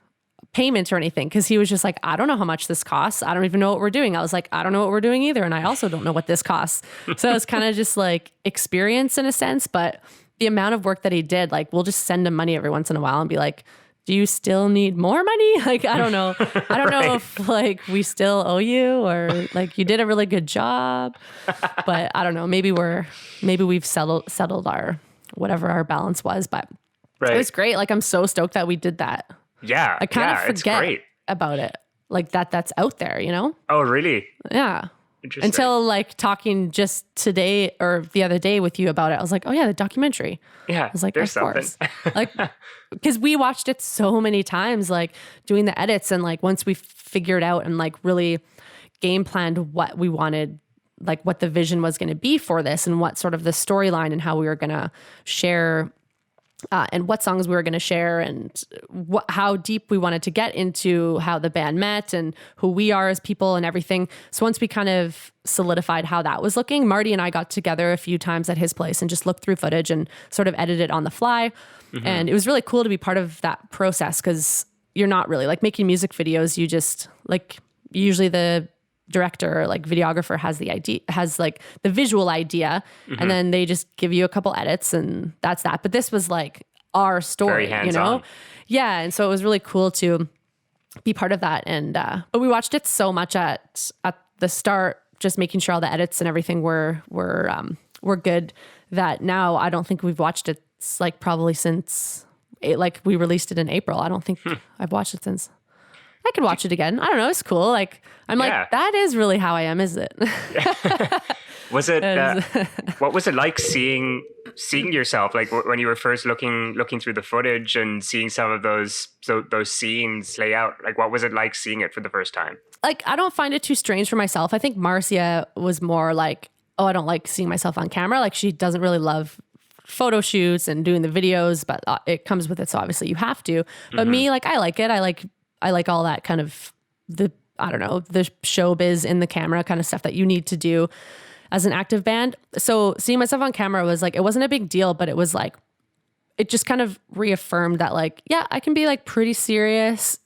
payment or anything, because he was just like, I don't know how much this costs. I don't even know what we're doing. I was like, I don't know what we're doing either. And I also don't know what this costs. So it's kind of just like experience in a sense. But the amount of work that he did, like we'll just send him money every once in a while and be like, do you still need more money? Like, I don't know. I don't know if like we still owe you or like you did a really good job, but I don't know. Maybe we've settled our, whatever our balance was, but it was great. Like, I'm so stoked that we did that. Yeah. I kind of forget about it. Like that's out there, you know? Oh, really? Yeah. Interesting. Until like talking just today or the other day with you about it, I was like, oh yeah, the documentary. Yeah. I was like, there's of course. Like, because we watched it so many times, like doing the edits, and like once we figured out and like really game planned what we wanted, like what the vision was going to be for this and what sort of the storyline and how we were going to share and what songs we were going to share and how deep we wanted to get into how the band met and who we are as people and everything. So once we kind of solidified how that was looking, Marty and I got together a few times at his place and just looked through footage and sort of edited on the fly. Mm-hmm. And it was really cool to be part of that process, because you're not really like making music videos. You just like, usually the director or like videographer has the idea, has like the visual idea, and then they just give you a couple edits and that's that. But this was like our story, you know? Yeah. And so it was really cool to be part of that. And, but we watched it so much at the start, just making sure all the edits and everything were good, that now I don't think we've watched it like probably since like we released it in April. I don't think I've watched it since. I could watch it again. I don't know. It's cool. Like, I'm like, that is really how I am, is it? Was it, what was it like seeing yourself? Like when you were first looking through the footage and seeing some of those scenes play out, like what was it like seeing it for the first time? Like, I don't find it too strange for myself. I think Marcia was more like, oh, I don't like seeing myself on camera. Like, she doesn't really love photo shoots and doing the videos, but it comes with it. So obviously you have to, but me, like, I like it. I like all that kind of the showbiz in the camera kind of stuff that you need to do as an active band. So seeing myself on camera was like, it wasn't a big deal, but it was like, it just kind of reaffirmed that like, yeah, I can be like pretty serious,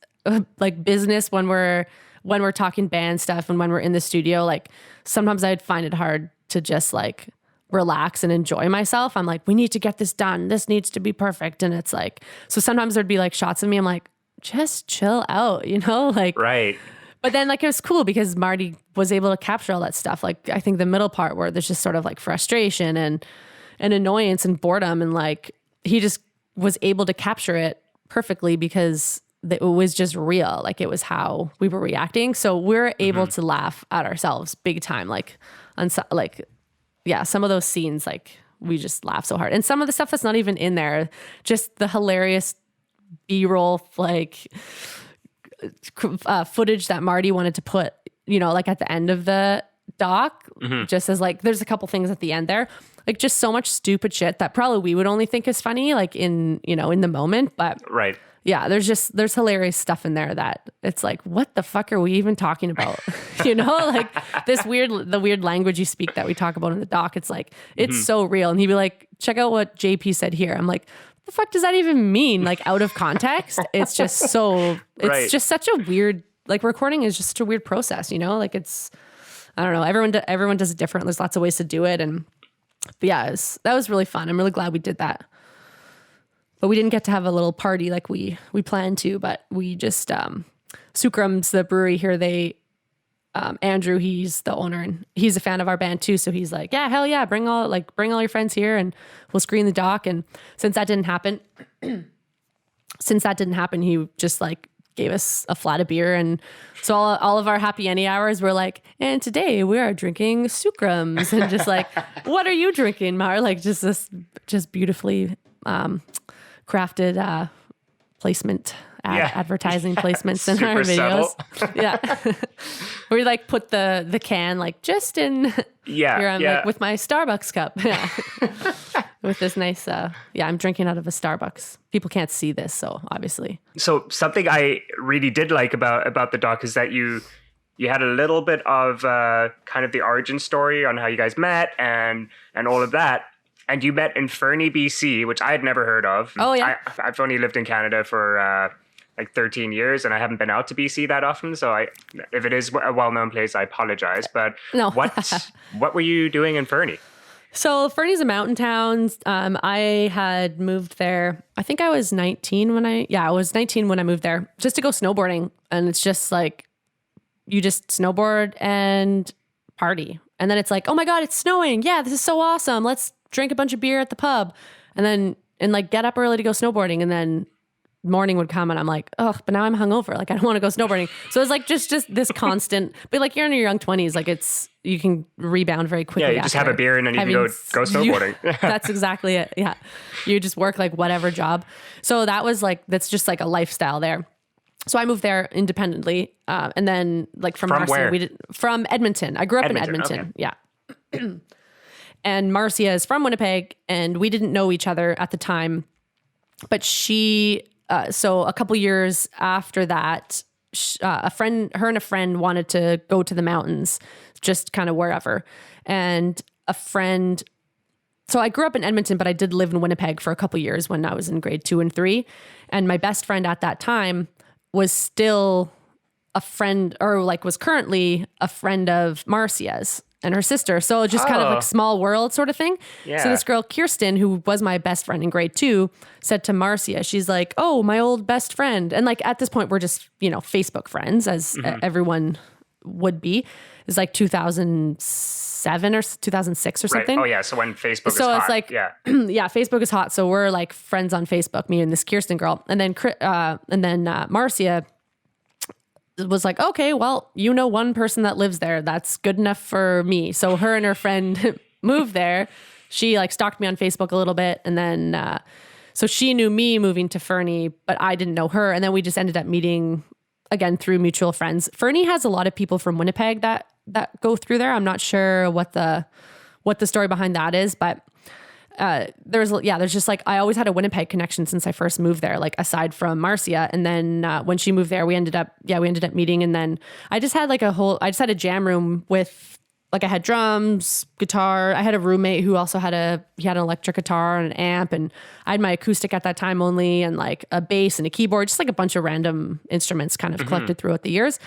like business when we're talking band stuff and when we're in the studio. Like sometimes I'd find it hard to just like relax and enjoy myself. I'm like, we need to get this done. This needs to be perfect. And it's like, so sometimes there'd be like shots of me. I'm like, just chill out, you know, like, right. But then like, it was cool because Marty was able to capture all that stuff. Like, I think the middle part where there's just sort of like frustration and annoyance and boredom, and like, he just was able to capture it perfectly because it was just real. Like, it was how we were reacting. So we're able to laugh at ourselves big time. Like, some of those scenes, like, we just laugh so hard. And some of the stuff that's not even in there, just the hilarious B-roll, like, footage that Marty wanted to put, you know, like at the end of the doc, just as like, there's a couple things at the end there, like just so much stupid shit that probably we would only think is funny, like in the moment. But right. Yeah, there's hilarious stuff in there that it's like, what the fuck are we even talking about? You know, like the weird language you speak that we talk about in the doc. It's like, it's so real. And he'd be like, check out what JP said here. I'm like, the fuck does that even mean? Like, out of context, it's just just such a weird, like, recording is just such a weird process, you know? Like, it's, I don't know, everyone does it different. There's lots of ways to do it. But yeah, that was really fun. I'm really glad we did that. But we didn't get to have a little party like we planned to, but we just, Sucrum's, the brewery here, Andrew, he's the owner and he's a fan of our band too. So he's like, yeah, hell yeah, bring all your friends here and we'll screen the doc. And since that didn't happen, he just like gave us a flat of beer. And so all of our happy any hours were like, and today we are drinking Sucrums, and just like, what are you drinking, Mar? Like just this, just beautifully, crafted, placement, advertising placements in our videos. Yeah. We like put the can like just in here. I'm like with my Starbucks cup. Yeah. With this nice, I'm drinking out of a Starbucks. People can't see this, so obviously. So something I really did like about the doc is that you had a little bit of kind of the origin story on how you guys met and all of that. And you met in Fernie, BC, which I had never heard of. Oh, yeah. I've only lived in Canada for like 13 years, and I haven't been out to BC that often. So if it is a well-known place, I apologize. But no. what were you doing in Fernie? So Fernie's a mountain town. I had moved there. I think I was 19 when I was 19 when I moved there just to go snowboarding. And it's just like, you just snowboard and party. And then it's like, oh my God, it's snowing. Yeah, this is so awesome. Let's drink a bunch of beer at the pub. And like get up early to go snowboarding. And then morning would come and I'm like, oh, but now I'm hungover. Like I don't want to go snowboarding. So it's like just this constant, but like you're in your young 20s, like you can rebound very quickly. Yeah, you just have a beer and then you can go snowboarding. That's exactly it. Yeah. You just work like whatever job. So that's just like a lifestyle there. So I moved there independently. And then like from Marcia, where? From Edmonton. I grew up in Edmonton. Okay. Yeah. And Marcia is from Winnipeg and we didn't know each other at the time, but so a couple years after that, her and a friend wanted to go to the mountains, just kind of wherever. And so I grew up in Edmonton, but I did live in Winnipeg for a couple years when I was in grade 2 and 3. And my best friend at that time was still a friend, or like was currently a friend of Marcia's and her sister. So just kind of like small world sort of thing. Yeah. So this girl, Kirsten, who was my best friend in grade 2, said to Marcia, she's like, oh, my old best friend. And like at this point, we're just, Facebook friends, as everyone would be. It's like 2007 or 2006 or something. Right. Oh yeah. So when Facebook is hot. So it's like, yeah, Facebook is hot. So we're like friends on Facebook, me and this Kirsten girl. And then Marcia was like, okay, well, one person that lives there. That's good enough for me. So her and her friend moved there. She like stalked me on Facebook a little bit. And then, so she knew me moving to Fernie, but I didn't know her. And then we just ended up meeting again through mutual friends. Fernie has a lot of people from Winnipeg that go through there. I'm not sure what the story behind that is, but there's just like, I always had a Winnipeg connection since I first moved there, like aside from Marcia. And then when she moved there, we ended up meeting. And then I just had a jam room with, like, I had drums, guitar. I had a roommate who also had an electric guitar and an amp. And I had my acoustic at that time only, and like a bass and a keyboard, just like a bunch of random instruments kind of collected throughout the years.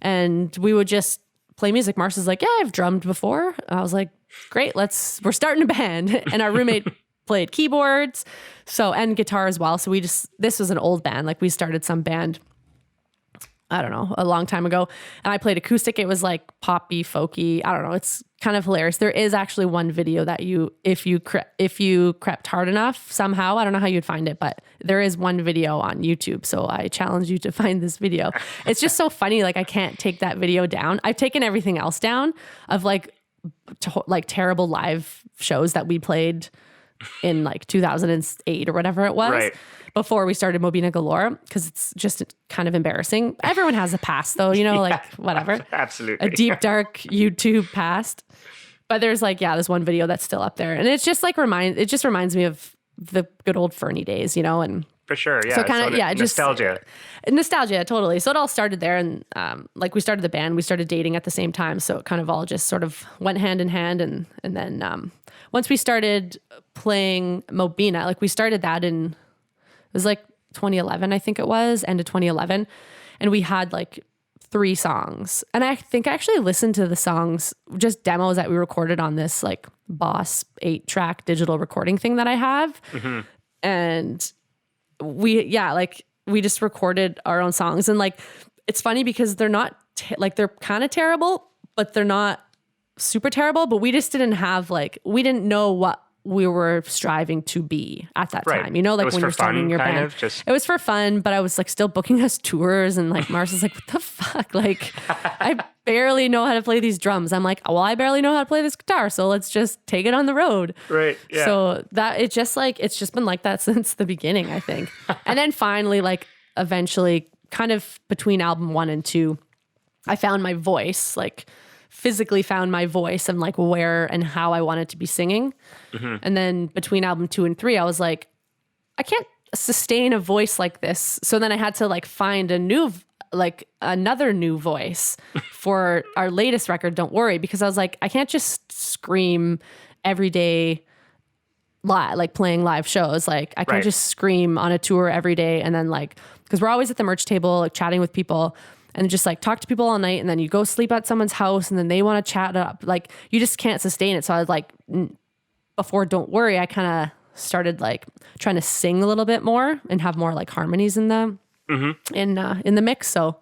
And we would just play music. Marcia's like, yeah, I've drummed before. I was like, great, we're starting a band. And our roommate played keyboards, and guitar as well. So this was an old band. Like we started some band, I don't know, a long time ago. And I played acoustic. It was like poppy, folky. I don't know. It's kind of hilarious. There is actually one video that if you crept hard enough somehow, I don't know how you'd find it, but there is one video on YouTube. So I challenge you to find this video. It's just so funny. Like I can't take that video down. I've taken everything else down of like terrible live shows that we played in like 2008 or whatever it was, right, before we started Mobina Galore, because it's just kind of embarrassing. Everyone has a past though, like whatever. Absolutely. A deep, dark YouTube past. But there's like, there's one video that's still up there. And it's just like reminds me of the good old Fernie days, and for sure. Yeah. So kind of, nostalgia. Nostalgia, totally. So it all started there. And like we started the band, we started dating at the same time. So it kind of all just sort of went hand in hand. And then once we started playing Mobina, like we started that it was like 2011, I think it was, end of 2011. And we had like 3 songs. And I think I actually listened to the songs, just demos that we recorded on this like Boss 8-track digital recording thing that I have. Mm-hmm. And we just recorded our own songs. And like, it's funny because they're not they're kind of terrible, but they're not super terrible. But we just didn't have we didn't know what we were striving to be at that time, like when you're starting your band. It was for fun, but I was like still booking us tours, and like Marcia's like, what the fuck? Like I barely know how to play these drums. I'm like, well, I barely know how to play this guitar, so let's just take it on the road. Right. Yeah. So that it's just been like that since the beginning, I think. And then finally, like eventually kind of between album 1 and 2, I found my voice, like physically found my voice and like where and how I wanted to be singing. Mm-hmm. And then between album 2 and 3, I was like, I can't sustain a voice like this. So then I had to like find another new voice for our latest record, Don't Worry, because I was like, I can't just scream every day like playing live shows. Like I can't just scream on a tour every day. And then like, because we're always at the merch table, like chatting with people, and just like talk to people all night, and then you go sleep at someone's house, and then they want to chat up. Like you just can't sustain it. So I was like, before Don't Worry, I kind of started like trying to sing a little bit more and have more like harmonies in the in the mix. So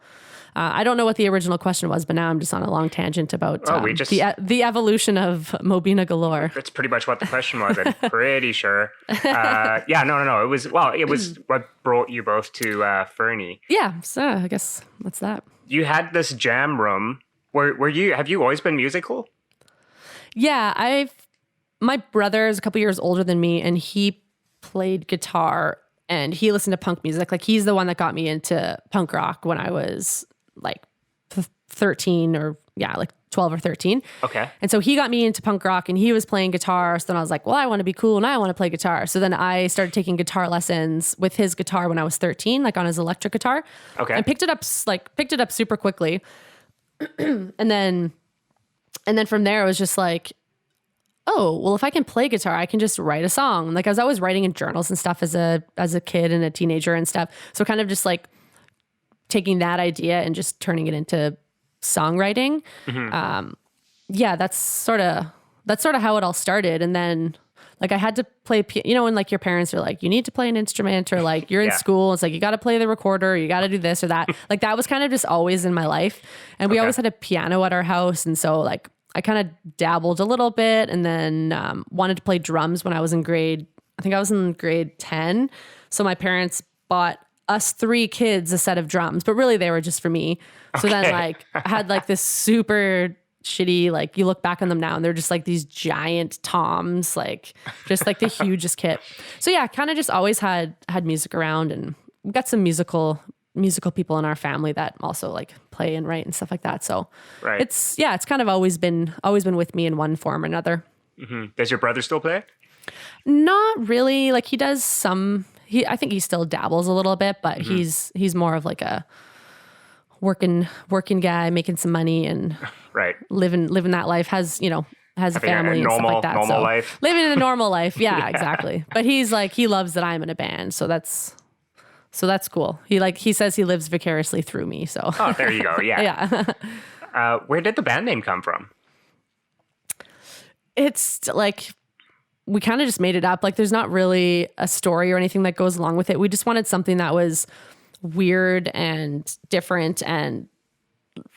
I don't know what the original question was, but now I'm just on a long tangent about the evolution of Mobina Galore. That's pretty much what the question was. I'm pretty sure. No. It was what brought you both to Fernie. Yeah, so I guess that's that. You had this jam room. Have you always been musical? Yeah, my brother is a couple years older than me, and he played guitar and he listened to punk music. Like he's the one that got me into punk rock when I was like 13 or like 12 or 13. Okay. And so he got me into punk rock and he was playing guitar. So then I was like, well, I want to be cool and I want to play guitar. So then I started taking guitar lessons with his guitar when I was 13, like on his electric guitar. Okay. And picked it up super quickly. and then from there it was just like, oh, well, if I can play guitar, I can just write a song. Like I was always writing in journals and stuff as a kid and a teenager and stuff. So kind of just like taking that idea and just turning it into songwriting. That's sort of how it all started. And then like I had to play, when like your parents are like, you need to play an instrument, or like you're in school. It's like, you got to play the recorder, you got to do this or that. Like that was kind of just always in my life. And we always had a piano at our house. And so like I kind of dabbled a little bit, and then wanted to play drums when I was in grade 10. So my parents bought us 3 kids a set of drums, but really they were just for me. So then like I had like this super shitty, like you look back on them now and they're just like these giant toms, like just like the hugest kit. So yeah, kind of just always had music around, and we've got some musical people in our family that also like play and write and stuff like that. So it's kind of always been with me in one form or another. Does your brother still play? Not really. Like he does some. I think he still dabbles a little bit, but he's more of like a working guy, making some money and living that life. Has a family and stuff like that. Normal life. Living a normal life. Yeah, exactly. But he's like, he loves that I'm in a band. So that's cool. He says he lives vicariously through me. So there you go. Yeah. Yeah. Where did the band name come from? It's like, we kind of just made it up. Like there's not really a story or anything that goes along with it. We just wanted something that was weird and different. And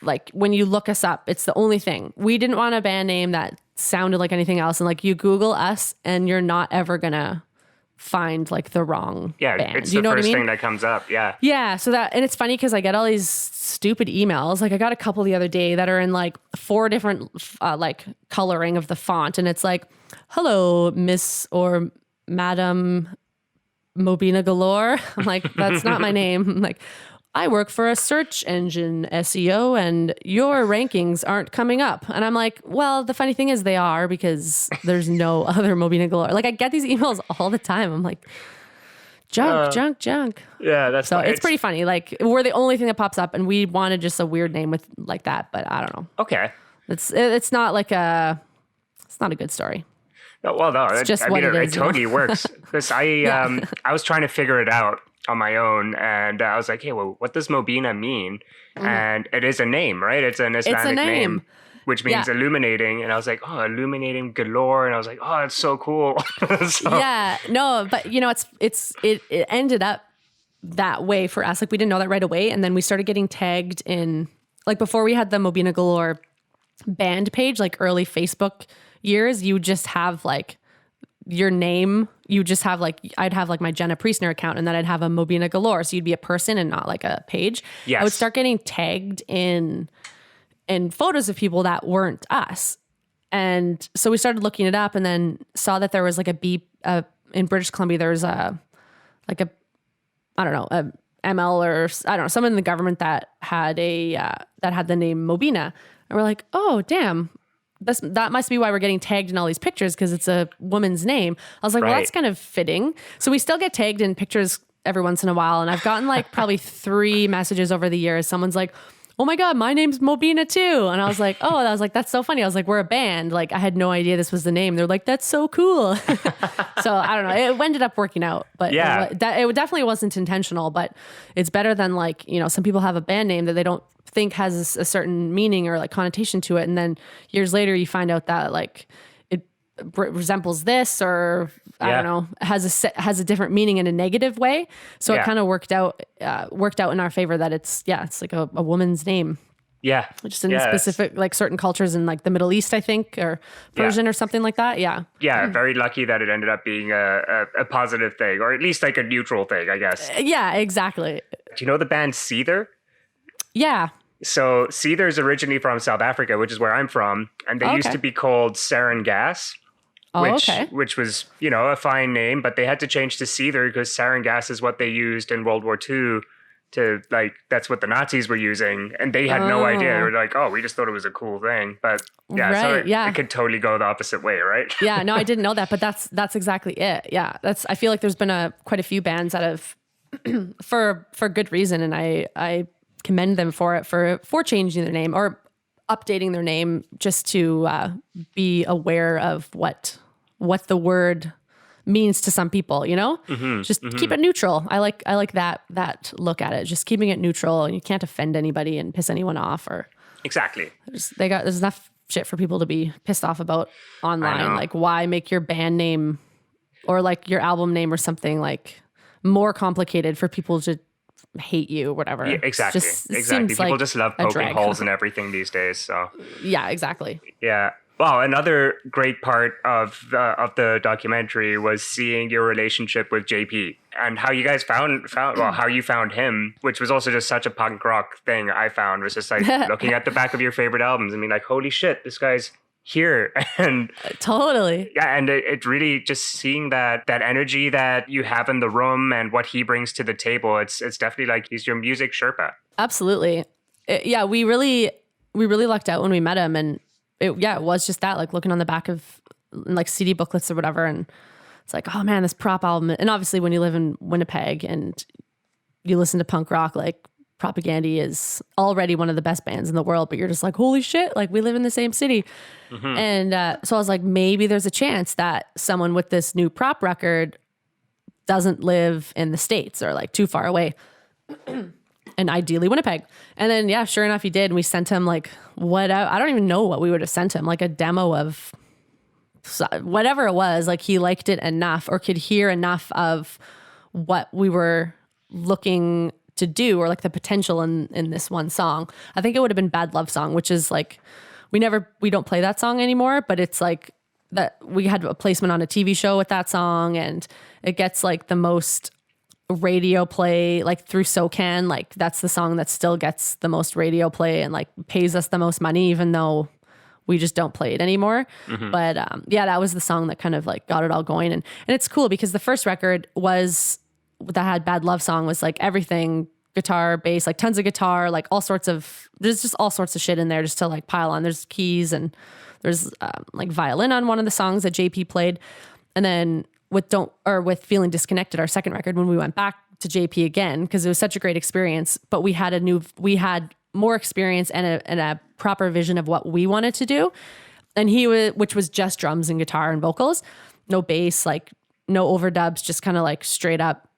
like when you look us up, it's the only thing. We didn't want a band name that sounded like anything else. And like you Google us and you're not ever gonna find like the wrong band. It's the first thing that comes up. Yeah. So and it's funny because I get all these stupid emails. Like I got a couple the other day that are in like 4 different like coloring of the font. And it's like, hello, Miss or Madam Mobina Galore. I'm like, that's not my name. I'm like, I work for a search engine SEO and your rankings aren't coming up. And I'm like, well, the funny thing is they are, because there's no other Mobina Galore. Like I get these emails all the time. I'm like, junk. Yeah, that's so it's pretty funny. Like we're the only thing that pops up, and we wanted just a weird name with like that, but I don't know. Okay. It's not like it's not a good story. No, well, no, it's just it totally works. Because I was trying to figure it out on my own, and I was like, hey, well, what does Mobina mean? And it is a name, right? It's an Islamic name, which means illuminating. And I was like, oh, illuminating galore. And I was like, oh, it's so cool. Yeah, no, but it ended up that way for us. Like we didn't know that right away. And then we started getting tagged in, like before we had the Mobina Galore band page, like early Facebook years, you just have like your name, you just have like, I'd have like my Jenna Priestner account, and then I'd have a Mobina Galore. So you'd be a person and not like a page. Yes. I would start getting tagged in photos of people that weren't us. And so we started looking it up, and then saw that there was like in British Columbia, there's a ML or I don't know, someone in the government that had the name Mobina. And we're like, oh, damn. That must be why we're getting tagged in all these pictures, because it's a woman's name. I was like, well, that's kind of fitting. So we still get tagged in pictures every once in a while. And I've gotten like probably 3 messages over the years. Someone's like, oh my God, my name's Mobina too. And I was like, that's so funny. I was like, we're a band. Like I had no idea this was the name. They're like, that's so cool. So I don't know. It ended up working out, but it definitely wasn't intentional, but it's better than like, some people have a band name that they don't think has a certain meaning or like connotation to it. And then years later you find out that like resembles this, or I don't know, has a different meaning in a negative way. So it kind of worked out in our favor that it's like a woman's name. Yeah. Just in specific, like certain cultures in like the Middle East, I think, or Persian or something like that. Yeah. Yeah. Very lucky that it ended up being a positive thing, or at least like a neutral thing, I guess. Yeah, exactly. Do you know the band Seether? Yeah. So Seether is originally from South Africa, which is where I'm from. And they used to be called Sarin Gas. Which was, a fine name, but they had to change to Seether because sarin gas is what they used in World War II to, like, that's what the Nazis were using. And they had no idea. They were like, we just thought it was a cool thing. But it could totally go the opposite way, right? Yeah, no, I didn't know that, but that's exactly it. Yeah, I feel like there's been quite a few bands that have, for good reason, and I commend them for it, for changing their name or updating their name just to be aware of what the word means to some people, just keep it neutral. I like that look at it, just keeping it neutral, and you can't offend anybody and piss anyone off, or exactly. There's enough shit for people to be pissed off about online. Like, why make your band name or like your album name or something like more complicated for people to hate you or whatever? Yeah, exactly. People like just love poking holes in everything these days. So yeah, exactly. Yeah. Well, another great part of the documentary was seeing your relationship with JP and how you guys how you found him, which was also just such a punk rock thing. I found was just like looking at the back of your favorite albums. I mean, like, holy shit, this guy's here. And totally. Yeah. And it really just seeing that energy that you have in the room and what he brings to the table. It's definitely like he's your music Sherpa. Absolutely. We really lucked out when we met him, and it was just that, like looking on the back of like CD booklets or whatever. And it's like, oh man, this prop album. And obviously when you live in Winnipeg and you listen to punk rock, like Propagandy is already one of the best bands in the world, but you're just like, holy shit, like we live in the same city. Mm-hmm. And so I was like, maybe there's a chance that someone with this new prop record doesn't live in the States or like too far away. And ideally Winnipeg. And then, sure enough, he did. And we sent him like I don't even know what we would have sent him, like a demo of whatever it was. Like he liked it enough or could hear enough of what we were looking to do, or like the potential in this one song. I think it would have been Bad Love Song, which is like, we don't play that song anymore, but it's like that we had a placement on a TV show with that song, and it gets like the most radio play, like through SoCan. Like that's the song that still gets the most radio play and like pays us the most money, even though we just don't play it anymore. Mm-hmm. But that was the song that kind of like got it all going. And it's cool because the first record that had Bad Love Song was like everything, guitar, bass, like tons of guitar, like there's just all sorts of shit in there just to like pile on. There's keys and there's like violin on one of the songs that JP played. And then with Feeling Disconnected, our second record, when we went back to JP again, because it was such a great experience, but we had more experience and a proper vision of what we wanted to do. And which was just drums and guitar and vocals, no bass, like no overdubs, just kind of like straight up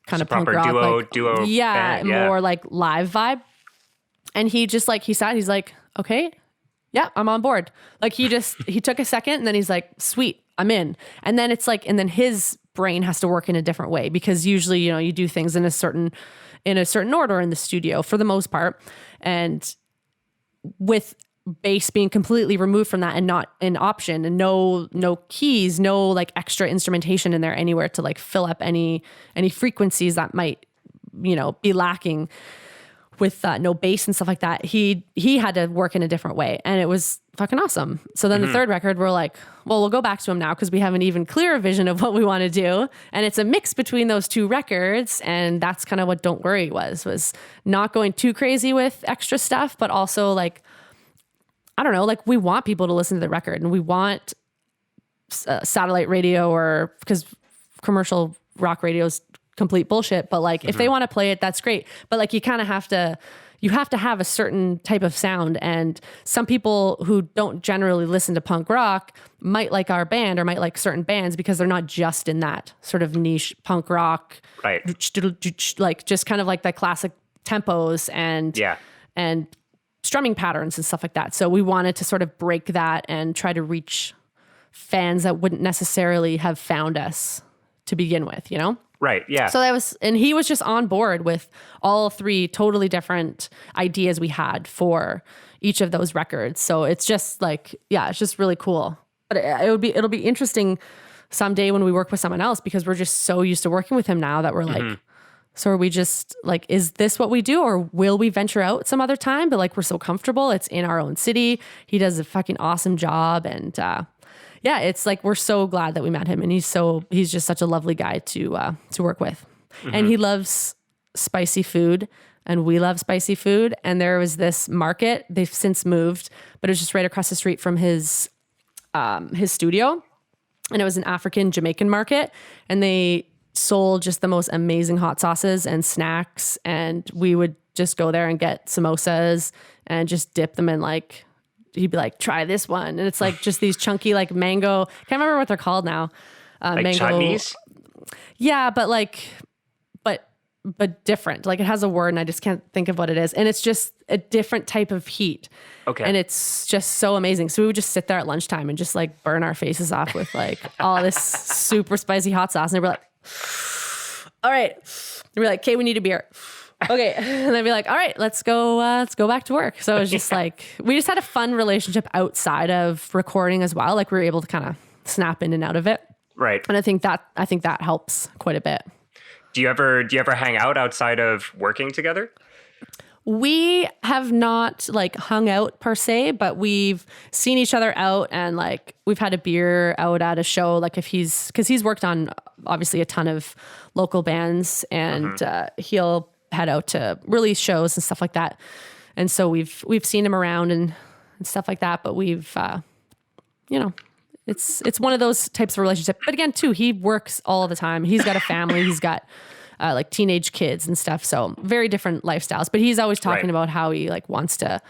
kind of punk rock, duo band, more like live vibe. And he just like, he's like, okay, yeah, I'm on board. Like he took a second and then he's like, sweet, I'm in. And then it's like, and then his brain has to work in a different way, because usually, you do things in a certain order in the studio for the most part. And with bass being completely removed from that and not an option, and no keys, no like extra instrumentation in there anywhere to like fill up any frequencies that might, be lacking with no bass and stuff like that. He had to work in a different way, and it was fucking awesome. So then the third record, we're like, well, we'll go back to him now because we have an even clearer vision of what we want to do. And it's a mix between those two records. And that's kind of what Don't Worry was not going too crazy with extra stuff, but also like, I don't know, like we want people to listen to the record, and we want satellite radio, or because commercial rock radio is complete bullshit. But like, if they want to play it, that's great. But like, you kind of have to have a certain type of sound. And some people who don't generally listen to punk rock might like our band or might like certain bands because they're not just in that sort of niche punk rock, right? Like just kind of like the classic tempos and strumming patterns and stuff like that. So we wanted to sort of break that and try to reach fans that wouldn't necessarily have found us to begin with, you know? Right. Yeah. So and he was just on board with all 3 totally different ideas we had for each of those records. So it's just like, yeah, it's just really cool. But it'll be interesting someday when we work with someone else, because we're just so used to working with him now that we're like, so are we just like, is this what we do, or will we venture out some other time? But like, we're so comfortable. It's in our own city. He does a fucking awesome job. And, yeah, it's like, we're so glad that we met him, and he's just such a lovely guy to work with. And he loves spicy food, and we love spicy food. And there was this market, they've since moved, but it was just right across the street from his studio. And it was an African Jamaican market, and they sold just the most amazing hot sauces and snacks. And we would just go there and get samosas and just dip them in like, he'd be like, try this one. And it's like just these chunky, like mango, can't remember what they're called now. Like mango chutneys? Yeah, but different. Like, it has a word and I just can't think of what it is. And it's just a different type of heat. Okay. And it's just so amazing. So we would just sit there at lunchtime and just like burn our faces off with like all this super spicy hot sauce. And we're like, all right. And we're like, okay, we need a beer. Okay. And they'd be like, all right, let's go back to work. So it was just like, we just had a fun relationship outside of recording as well. Like, we were able to kind of snap in and out of it. Right. And I think that helps quite a bit. Do you ever hang out outside of working together? We have not like hung out per se, but we've seen each other out, and like we've had a beer out at a show. Like, because he's worked on obviously a ton of local bands, and he'll head out to release shows and stuff like that. And so we've seen him around and stuff like that. But we've, it's one of those types of relationships. But again, too, he works all the time. He's got a family. He's got like teenage kids and stuff. So very different lifestyles. But he's always talking about how he like wants to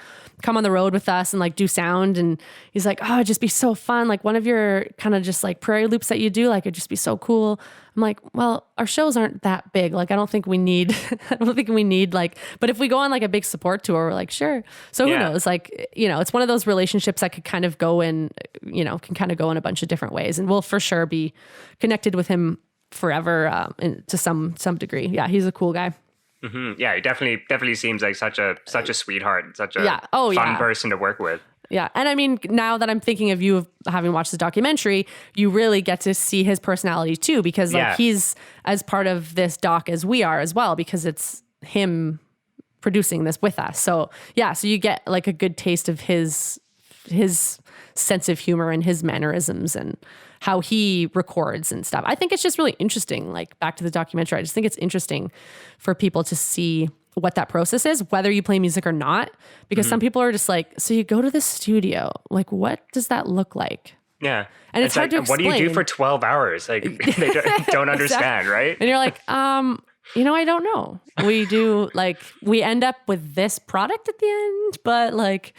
come on the road with us and like do sound. And he's like, oh, it'd just be so fun. Like, one of your kind of just like prairie loops that you do, like, it'd just be so cool. I'm like, well, our shows aren't that big. Like, I don't think we need like, but if we go on like a big support tour, we're like, sure. So who knows? Like, it's one of those relationships that could kind of go in, can kind of go in a bunch of different ways. And we'll for sure be connected with him forever to some degree. Yeah, he's a cool guy. Mm-hmm. Yeah, he definitely seems like such a sweetheart, such a fun person to work with. Yeah. And I mean, now that I'm thinking of you having watched the documentary, you really get to see his personality too, because like he's as part of this doc as we are as well, because it's him producing this with us. So yeah, so you get like a good taste of his sense of humor and his mannerisms and how he records and stuff. I think it's just really interesting. Like, back to the documentary, I just think it's interesting for people to see what that process is, whether you play music or not, because some people are just like, so you go to the studio, like, what does that look like? Yeah. And it's hard like, to explain. What do you do for 12 hours? Like, they don't understand, right? And you're like, I don't know. We do, like, we end up with this product at the end, but like,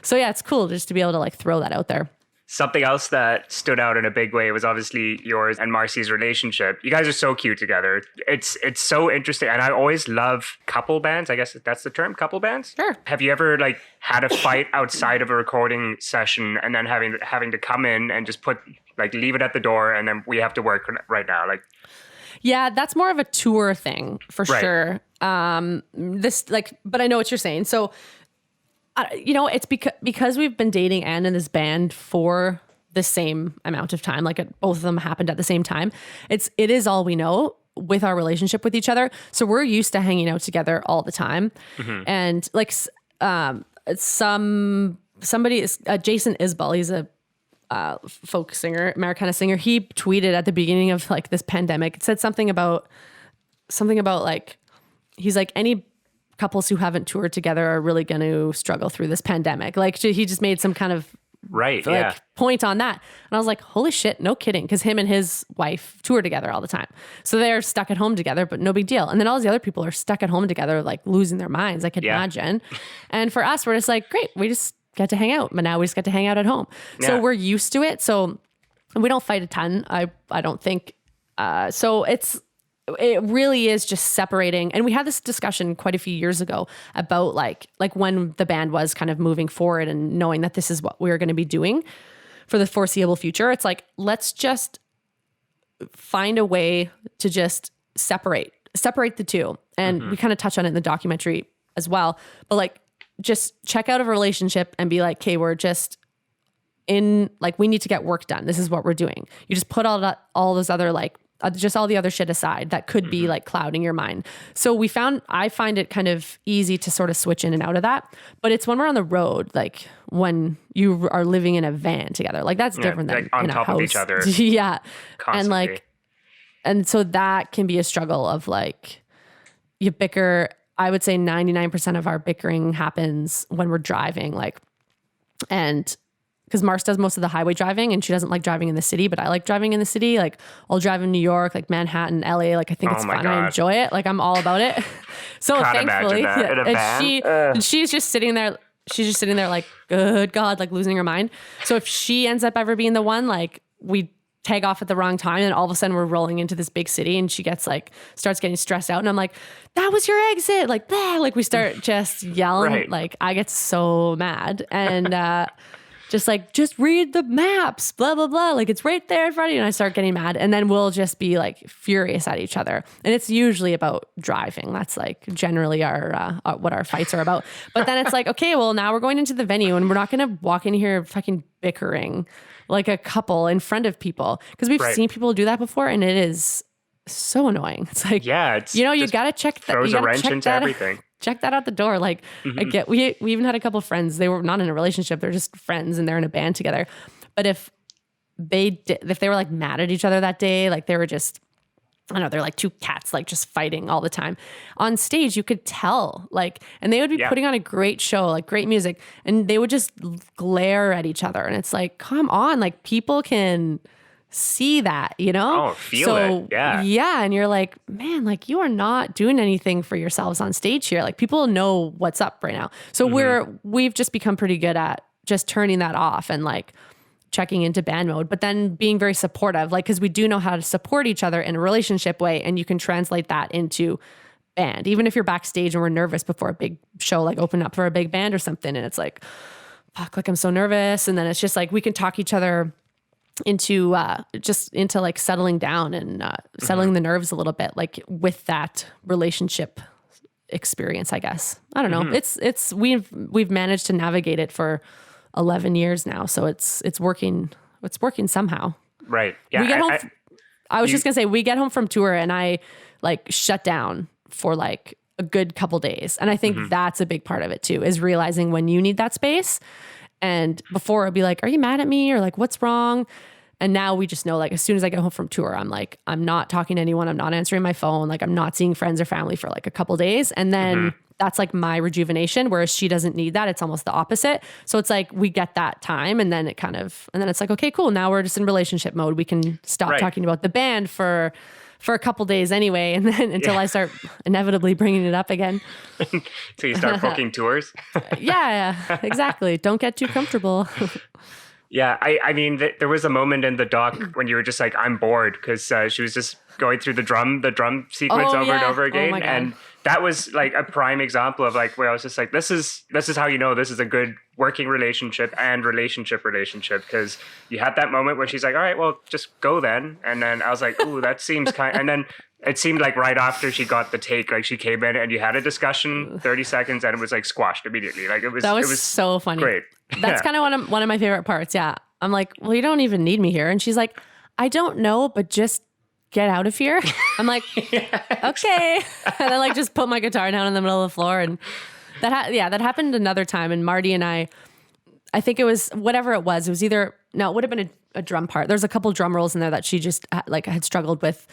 so yeah, it's cool just to be able to like throw that out there. Something else that stood out in a big way was obviously yours and Marcy's relationship. You guys are so cute together. It's so interesting. And I always love couple bands. I guess that's the term, couple bands. Sure. Have you ever like had a fight outside of a recording session and then having to come in and just leave it at the door and then we have to work right now? Like, yeah, that's more of a tour thing for sure. But I know what you're saying. So, it's because we've been dating and in this band for the same amount of time. Like, both of them happened at the same time. It is all we know with our relationship with each other. So we're used to hanging out together all the time. Mm-hmm. And like, somebody is Jason Isbell. He's a folk singer, Americana singer. He tweeted at the beginning of like this pandemic. It said something about like, he's like, any couples who haven't toured together are really going to struggle through this pandemic. Like, he just made some kind of point on that. And I was like, holy shit, no kidding. Because him and his wife tour together all the time. So they're stuck at home together, but no big deal. And then all these other people are stuck at home together, like losing their minds, I could imagine. And for us, we're just like, great, we just get to hang out. But now we just get to hang out at home. Yeah. So we're used to it. So we don't fight a ton, I don't think. So it really is just separating. And we had this discussion quite a few years ago about like when the band was kind of moving forward and knowing that this is what we were going to be doing. for the foreseeable future. It's like, let's just find a way to just separate the two. And we kind of touch on it in the documentary as well, but like, just check out of a relationship and be like, okay, we're just in, like, we need to get work done. This is what we're doing. You just put all those other, like, just all the other shit aside that could be like clouding your mind. So I find it kind of easy to sort of switch in and out of that, but it's when we're on the road, like when you are living in a van together, like that's different than like on in top a house. of each other. Yeah. Constantly. And so that can be a struggle of like, you bicker. I would say 99% of our bickering happens when we're driving, like, and because Mars does most of the highway driving and she doesn't like driving in the city, but I like driving in the city. Like I'll drive in New York, like Manhattan, LA. Like I think it's fun. God. I enjoy it. Like I'm all about it. So Can't thankfully, and she's just sitting there. She's just sitting there like, good God, like losing her mind. So if she ends up ever being the one, like we tag off at the wrong time and all of a sudden we're rolling into this big city and she starts getting stressed out and I'm like, that was your exit. Like, blah. Like we start just yelling. Right. Like I get so mad and, just read the maps, blah, blah, blah. Like it's right there in front of you. And I start getting mad and then we'll just be like furious at each other. And it's usually about driving. That's like generally our what our fights are about. But then it's like, okay, well now we're going into the venue and we're not going to walk in here fucking bickering like a couple in front of people. Because we've seen people do that before and it is so annoying. It's like, you got to check that. Throws a wrench into everything. Check that out the door. Like we even had a couple of friends, they were not in a relationship. They're just friends and they're in a band together. But if they were like mad at each other that day, like they were just, I don't know, they're like two cats, like just fighting all the time on stage, you could tell like, and they would be putting on a great show, like great music, and they would just glare at each other. And it's like, come on, like people can see that, you know? Oh, feel it. Yeah. Yeah. And you're like, man, like you are not doing anything for yourselves on stage here. Like people know what's up right now. So we've just become pretty good at just turning that off and like checking into band mode, but then being very supportive, like, cause we do know how to support each other in a relationship way. And you can translate that into band, even if you're backstage and we're nervous before a big show, like open up for a big band or something. And it's like, fuck, like I'm so nervous. And then it's just like, we can talk each other into like settling down and settling the nerves a little bit, like with that relationship experience, I guess. I don't know. It's we've managed to navigate it for 11 years now. So it's working somehow. Right. Yeah. We get home. I was just gonna say, we get home from tour and I like shut down for like a good couple days. And I think that's a big part of it too, is realizing when you need that space. And before it'd be like, are you mad at me? Or like, what's wrong? And now we just know, like, as soon as I get home from tour, I'm like, I'm not talking to anyone. I'm not answering my phone. Like, I'm not seeing friends or family for like a couple days. And then that's like my rejuvenation. Whereas she doesn't need that. It's almost the opposite. So it's like, we get that time and then it's like, okay, cool. Now we're just in relationship mode. We can stop talking about the band for a couple days anyway. And then until I start inevitably bringing it up again. So you start booking tours? Yeah, exactly. Don't get too comfortable. Yeah, I mean, there was a moment in the doc when you were just like, I'm bored, because she was just going through the drum sequence over and over again. Oh, and that was like a prime example of like, where I was just like, this is how you know this is a good working relationship and relationship, because you had that moment where she's like, all right, well, just go then. And then I was like, ooh, that seems and then it seemed like right after she got the take, like she came in and you had a discussion, 30 seconds, and it was like squashed immediately. Like it was so funny. Great. That's kind of one of my favorite parts. Yeah. I'm like, well, you don't even need me here. And she's like, I don't know, but just get out of here. I'm like, okay. And I like just put my guitar down in the middle of the floor. And that happened another time. And Marty and I think it was whatever it was. It was it would have been a drum part. There's a couple drum rolls in there that she just like had struggled with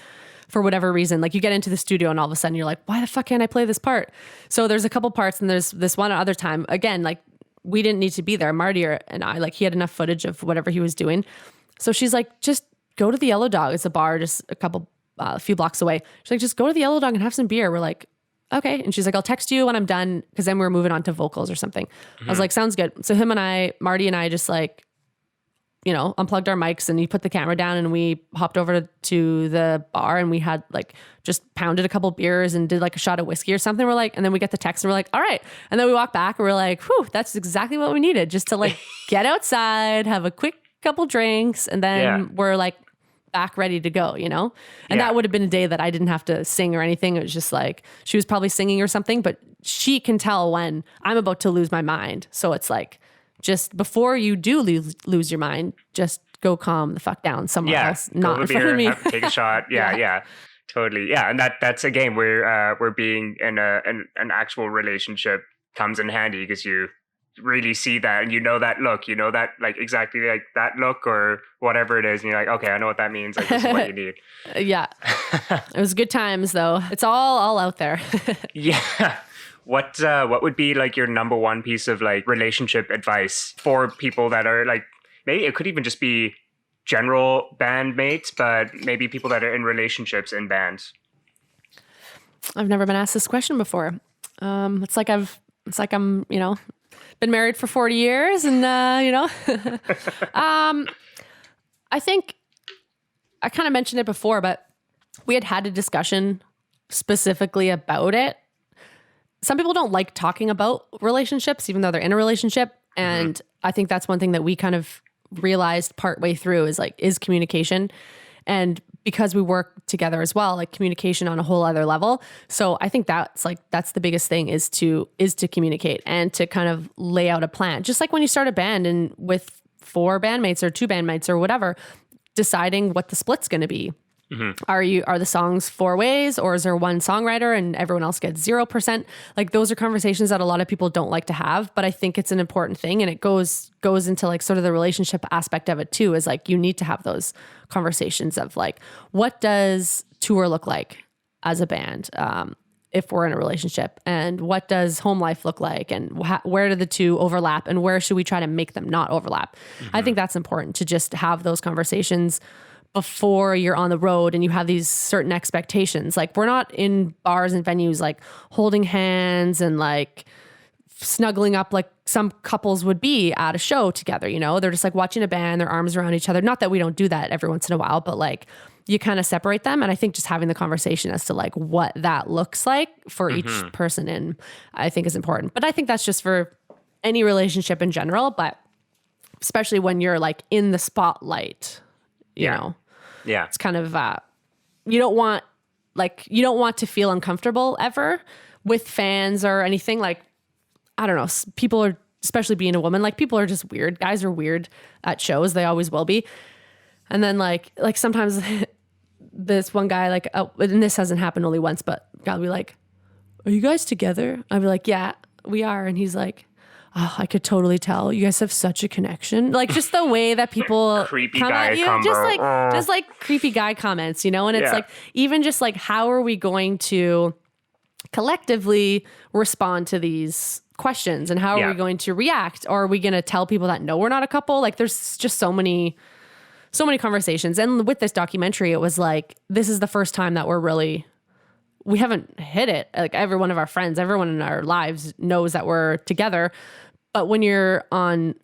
for whatever reason. Like you get into the studio and all of a sudden you're like, why the fuck can't I play this part? So there's a couple parts and there's this one other time, again, like we didn't need to be there. Marty and I, like he had enough footage of whatever he was doing. So she's like, just go to the Yellow Dog. It's a bar just a few blocks away. She's like, just go to the Yellow Dog and have some beer. We're like, okay. And she's like, I'll text you when I'm done. Cause then we're moving on to vocals or something. I was like, sounds good. So Marty and I just like, unplugged our mics and he put the camera down and we hopped over to the bar and we had like just pounded a couple beers and did like a shot of whiskey or something. We're like, and then we get the text and we're like, all right. And then we walk back and we're like, whew, that's exactly what we needed, just to like get outside, have a quick couple drinks, and then we're like back ready to go, you know? And that would have been a day that I didn't have to sing or anything. It was just like, she was probably singing or something, but she can tell when I'm about to lose my mind. So it's like, just before you do lose your mind, just go calm the fuck down somewhere else, not in front of me. Take a shot. Yeah. Totally. Yeah. And that's a game where being in an actual relationship comes in handy, because you really see that, and you know that look, you know that, like, exactly like that look or whatever it is, and you're like, okay, I know what that means. Like, this is what you need. Yeah. It was good times though. It's all out there. Yeah. What would be like your number one piece of like relationship advice for people that are like, maybe it could even just be general bandmates, but maybe people that are in relationships in bands? I've never been asked this question before. It's like I'm, you know, been married for 40 years and, you know, I think I kind of mentioned it before, but we had a discussion specifically about it. Some people don't like talking about relationships, even though they're in a relationship. And I think that's one thing that we kind of realized partway through is communication. And because we work together as well, like communication on a whole other level. So I think that's the biggest thing is to communicate and to kind of lay out a plan. Just like when you start a band and with 4 bandmates or 2 bandmates or whatever, deciding what the split's going to be. Are the songs 4 ways, or is there one songwriter and everyone else gets 0%? Like, those are conversations that a lot of people don't like to have, but I think it's an important thing, and it goes into like sort of the relationship aspect of it too, is like, you need to have those conversations of like, what does tour look like as a band if we're in a relationship, and what does home life look like, and where do the two overlap, and where should we try to make them not overlap? I think that's important to just have those conversations before you're on the road and you have these certain expectations. Like, we're not in bars and venues like holding hands and like snuggling up like some couples would be at a show together, you know? They're just like watching a band, their arms around each other. Not that we don't do that every once in a while, but like, you kind of separate them. And I think just having the conversation as to like what that looks like for each person, and I think is important. But I think that's just for any relationship in general, but especially when you're like in the spotlight, you know? Yeah. It's kind of, you don't want to feel uncomfortable ever with fans or anything. Like, I don't know, people are, especially being a woman, like, people are just weird. Guys are weird at shows. They always will be. And then like sometimes this one guy, like, and this hasn't happened only once, but God will be like, are you guys together? I'll be like, yeah, we are. And he's like, oh, I could totally tell you guys have such a connection. Like, just the way that people creepy come guy at you, just like creepy guy comments, you know? And it's like, even just like, how are we going to collectively respond to these questions, and how are we going to react? Or are we going to tell people that, no, we're not a couple? Like, there's just so many conversations. And with this documentary, it was like, this is the first time that we haven't hit it. Like, every one of our friends, everyone in our lives knows that we're together. But when you're on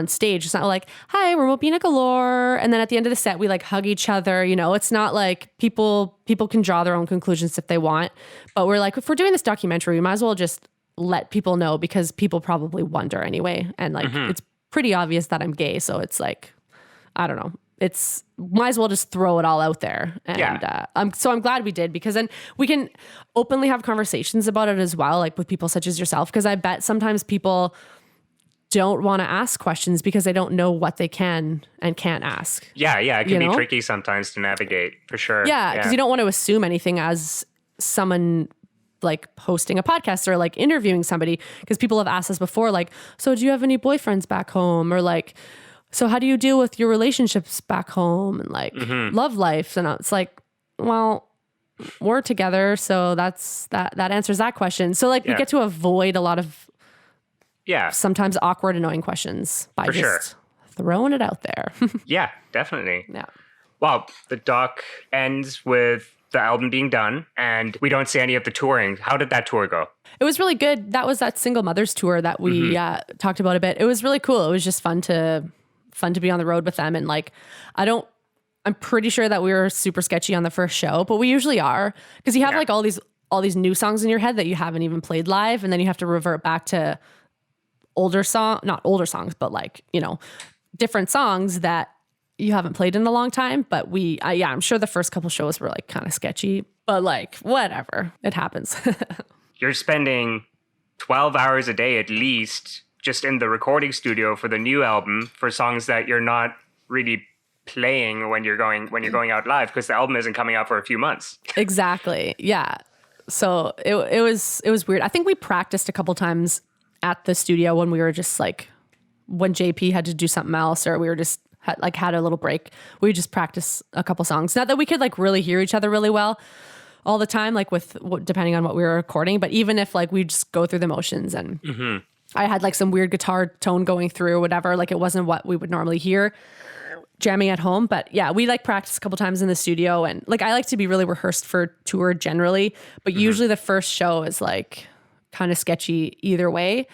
stage, it's not like, hi, we're Mobina Galore. And then at the end of the set, we like hug each other. You know, it's not like people can draw their own conclusions if they want. But we're like, if we're doing this documentary, we might as well just let people know, because people probably wonder anyway. And like, it's pretty obvious that I'm gay. So it's like, I don't know. It's might as well just throw it all out there. And I'm glad we did, because then we can openly have conversations about it as well, like with people such as yourself. Because I bet sometimes people don't want to ask questions because they don't know what they can and can't ask. Yeah. It can be tricky sometimes to navigate, for sure. Yeah, because you don't want to assume anything as someone like hosting a podcast or like interviewing somebody, because people have asked us before, like, so do you have any boyfriends back home? Or like, so how do you deal with your relationships back home and like love life? And it's like, well, we're together. So that answers that question. So like we get to avoid a lot of sometimes awkward, annoying questions by throwing it out there. Yeah, definitely. Yeah. Well, the doc ends with the album being done and we don't see any of the touring. How did that tour go? It was really good. That was that Single Mothers tour that we talked about a bit. It was really cool. It was just fun to be on the road with them. And like, I'm pretty sure that we were super sketchy on the first show, but we usually are, because you have like all these new songs in your head that you haven't even played live. And then you have to revert back to not older songs, but like, you know, different songs that you haven't played in a long time. But I'm sure the first couple shows were like kind of sketchy, but like whatever, it happens. You're spending 12 hours a day at least just in the recording studio for the new album for songs that you're not really playing when you're going out live because the album isn't coming out for a few months. Exactly. Yeah. So it was weird. I think we practiced a couple times at the studio when we were just like, when JP had to do something else, or we were just had a little break. We just practice a couple songs. Not that we could like really hear each other really well all the time, like with depending on what we were recording, but even if like we just go through the motions and I had like some weird guitar tone going through or whatever, like it wasn't what we would normally hear jamming at home. But yeah, we like practice a couple times in the studio, and like I like to be really rehearsed for tour generally, but usually the first show is like kind of sketchy either way.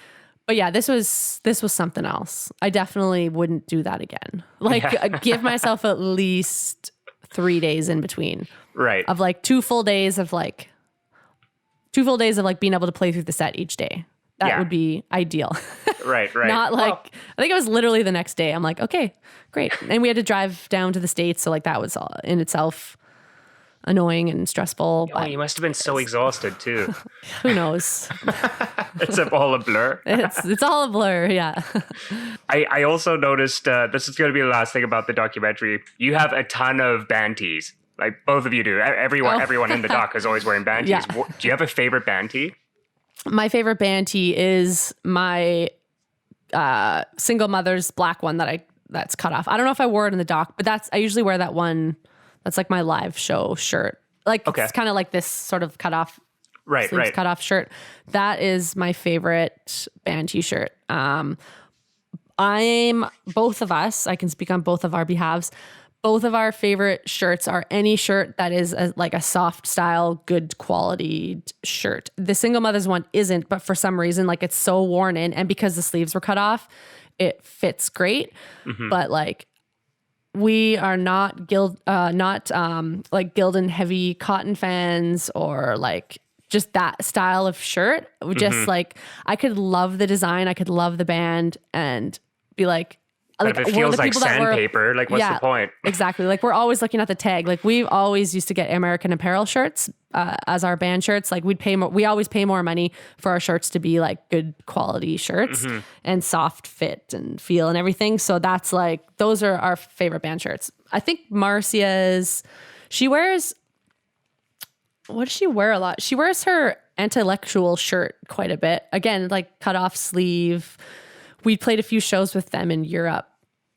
But yeah, this was something else. I definitely wouldn't do that again. Like give myself at least 3 days in between. Right. Of like 2 full days of being able to play through the set each day. That would be ideal. Right. Not like, I think it was literally the next day. I'm like, okay, great. And we had to drive down to the States. So like that was all in itself annoying and stressful. Oh, you must have been so exhausted too. Who knows? It's all a blur. It's all a blur, yeah. I also noticed, this is going to be the last thing about the documentary. You have a ton of band tees. Like both of you do. Everyone in the doc is always wearing band tees. Yeah. Do you have a favorite band tee? My favorite band tee is my single mother's black one that's cut off. I don't know if I wore it in the doc, but I usually wear that one. That's like my live show shirt. Like it's kind of like this sort of cut off, right, cut off shirt. That is my favorite band t-shirt. I'm both of us. I can speak on both of our behalves. Both of our favorite shirts are any shirt that is like a soft style, good quality shirt. The single mother's one isn't, but for some reason, like it's so worn in, and because the sleeves were cut off, it fits great. But like, we are not like Gildan heavy cotton fans or like just that style of shirt. Just like, I could love the design, I could love the band and be like, but if it feels like sandpaper, like what's the point? Exactly. Like we're always looking at the tag. Like we've always used to get American Apparel shirts as our band shirts. Like we always pay more money for our shirts to be like good quality shirts and soft fit and feel and everything. So that's like, those are our favorite band shirts. I think Marcia's, what does she wear a lot? She wears her Intellectual shirt quite a bit. Again, like cut off sleeve. We played a few shows with them in Europe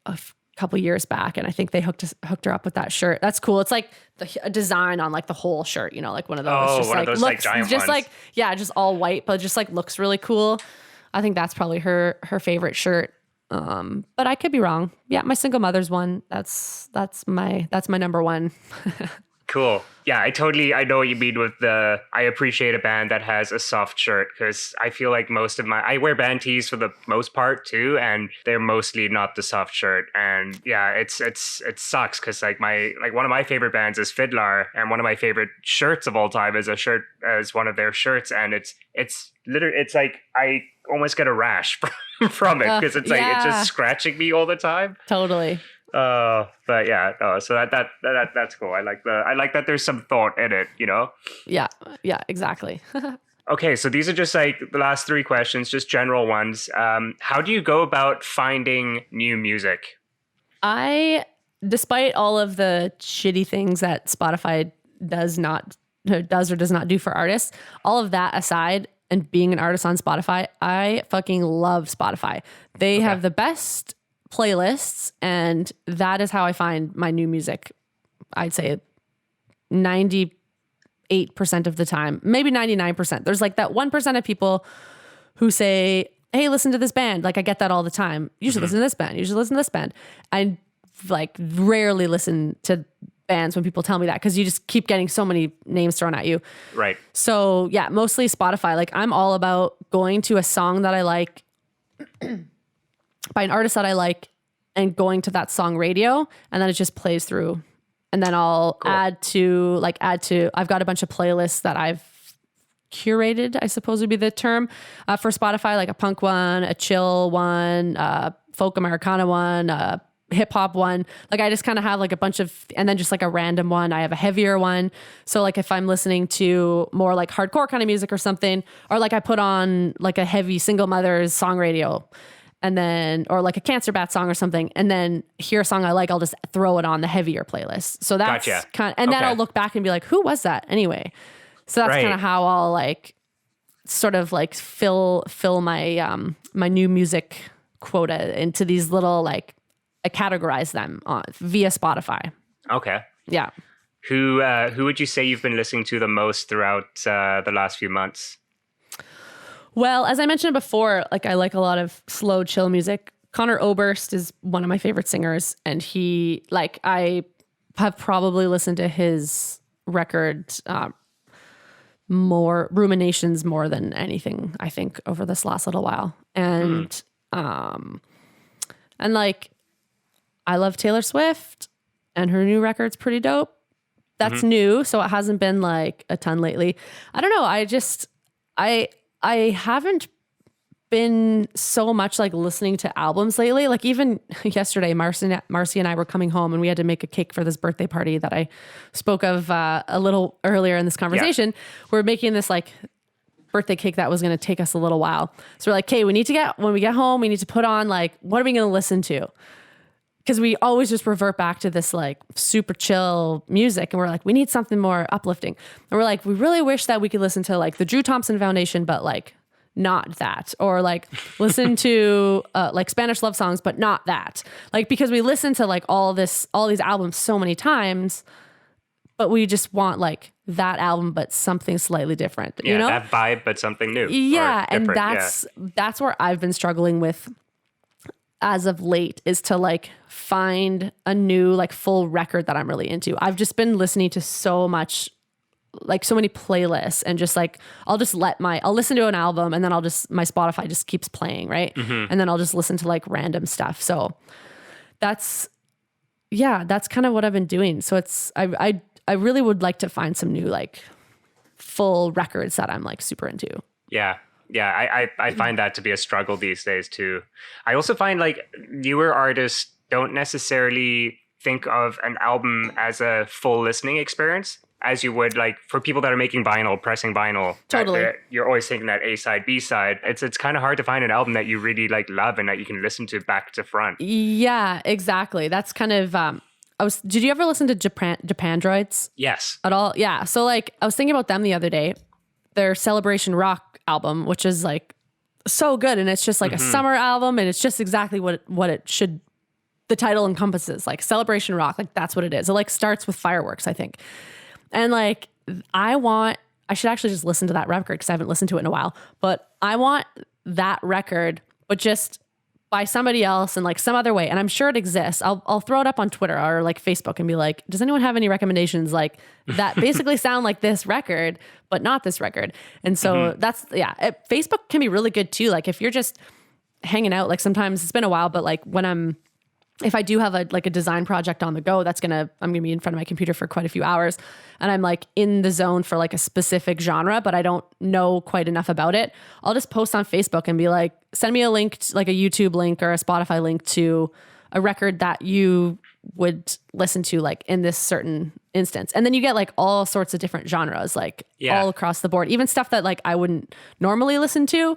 a couple years back, and I think they hooked her up with that shirt. That's cool. It's like a design on like the whole shirt, you know, like one of those. Oh, just one like of those looks, like giant just ones. like just all white, but just like looks really cool. I think that's probably her favorite shirt. But I could be wrong. Yeah, my single mother's one. That's my number one. Cool. Yeah, I know what you mean with I appreciate a band that has a soft shirt, because I feel like I wear band tees for the most part too, and they're mostly not the soft shirt. And yeah, it sucks because like one of my favorite bands is Fiddler, and one of my favorite shirts of all time is one of their shirts, and it's literally, it's like I almost get a rash from it because it's like it's just scratching me all the time. Totally. But yeah, so that's cool. I like that there's some thought in it, you know? Yeah, exactly. Okay, so these are just like the last 3 questions, just general ones. How do you go about finding new music? Despite all of the shitty things that Spotify does or does not do for artists, all of that aside, and being an artist on Spotify, I fucking love Spotify. They have the best playlists, and that is how I find my new music. I'd say 98% of the time, maybe 99%. There's like that 1% of people who say, hey, listen to this band. Like I get that all the time. You should listen to this band. You should listen to this band. I like rarely listen to bands when people tell me that, because you just keep getting so many names thrown at you. Right. So yeah, mostly Spotify. Like I'm all about going to a song that I like by an artist that I like and going to that song radio, and then it just plays through. And then I'll add to, I've got a bunch of playlists that I've curated, I suppose would be the term, for Spotify, like a punk one, a chill one, folk Americana one, a hip hop one. Like I just kind of have like a bunch of, and then just like a random one. I have a heavier one. So like if I'm listening to more like hardcore kind of music or something, or like I put on like a heavy single mother's song radio, and then, or like a Cancer Bat song or something, and then hear a song I like, I'll just throw it on the heavier playlist. So that's kind of, and then I'll look back and be like, who was that anyway? So that's kind of how I'll like sort of like fill my my new music quota into these little like, I categorize them via Spotify. Okay. Yeah. Who would you say you've been listening to the most throughout the last few months? Well, as I mentioned before, like I like a lot of slow, chill music. Connor Oberst is one of my favorite singers, and he, like, I have probably listened to his record Ruminations more than anything, I think, over this last little while. And like, I love Taylor Swift, and her new record's pretty dope. That's new, so it hasn't been like a ton lately. I don't know. I haven't been so much like listening to albums lately. Like even yesterday, Marcy and I were coming home, and we had to make a cake for this birthday party that I spoke of a little earlier in this conversation. Yeah. We're making this like birthday cake that was going to take us a little while. So we're like, okay, when we get home, we need to put on like, what are we going to listen to? Because we always just revert back to this like super chill music. And we're like, we need something more uplifting. And we're like, we really wish that we could listen to like the Drew Thompson Foundation, but like not that. Or like listen to like Spanish love songs, but not that. Like, because we listen to like all these albums so many times, but we just want like that album, but something slightly different. Yeah, you know? That vibe, but something new. Yeah. And that's where I've been struggling with as of late, is to like find a new like full record that I'm really into. I've just been listening to so much, like so many playlists, and just like I'll listen to an album, and then my Spotify just keeps playing, right? And then I'll just listen to like random stuff. So that's kind of what I've been doing. So it's I really would like to find some new like full records that I'm like super into. Yeah. Yeah, I find that to be a struggle these days too. I also find like newer artists don't necessarily think of an album as a full listening experience as you would like for people that are making vinyl, pressing vinyl. Totally. You're always thinking that A side, B side. It's kind of hard to find an album that you really like love and that you can listen to back to front. Yeah, exactly. That's kind of did you ever listen to Japandroids? Yes. At all? Yeah. So like I was thinking about them the other day. Their Celebration Rock album, which is like so good, and it's just like a summer album, and it's just exactly what it should, the title encompasses, like Celebration Rock, like that's what it is. It like starts with fireworks, I think. And like I should actually just listen to that record because I haven't listened to it in a while, but I want that record, but just by somebody else in like some other way. And I'm sure it exists. I'll throw it up on Twitter or like Facebook and be like, does anyone have any recommendations like that basically sound like this record, but not this record? And so Facebook can be really good too. Like if you're just hanging out, like sometimes it's been a while, but like if I do have a design project on the go, I'm going to be in front of my computer for quite a few hours, and I'm like in the zone for like a specific genre, but I don't know quite enough about it. I'll just post on Facebook and be like, send me a link, like a YouTube link or a Spotify link to a record that you would listen to like in this certain instance. And then you get like all sorts of different genres, like all across the board, even stuff that like I wouldn't normally listen to.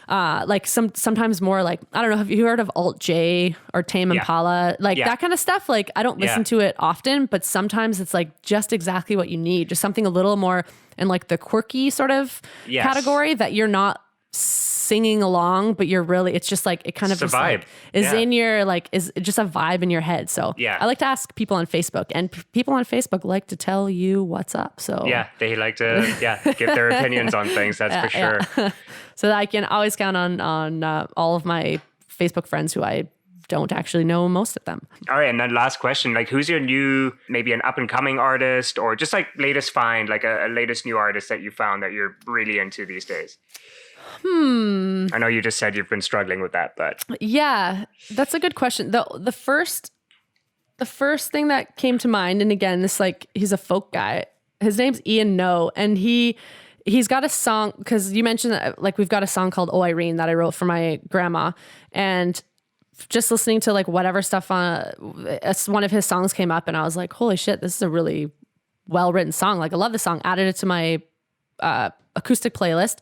Like sometimes more like, I don't know, have you heard of Alt J or Tame Impala? Like that kind of stuff. Like I don't listen to it often, but sometimes it's like just exactly what you need. Just something a little more in like the quirky sort of category that you're not singing along, but you're really, it's just like, it kind of just like is in your, like, is just a vibe in your head. So I like to ask people on Facebook, and people on Facebook like to tell you what's up. So they like to give their opinions on things. That's for sure. So that I can always count on all of my Facebook friends who I don't actually know most of them. All right. And then last question, like who's your new, maybe an up and coming artist, or just like latest find, like a latest new artist that you found that you're really into these days? I know you just said you've been struggling with that, but yeah, that's a good question. The first thing that came to mind, and again, this like, he's a folk guy. His name's Ian No, and he's got a song, because you mentioned that, like we've got a song called Oh Irene that I wrote for my grandma, and just listening to like whatever stuff on one of his songs came up and I was like, holy shit, this is a really well written song. Like I love the song, added it to my acoustic playlist,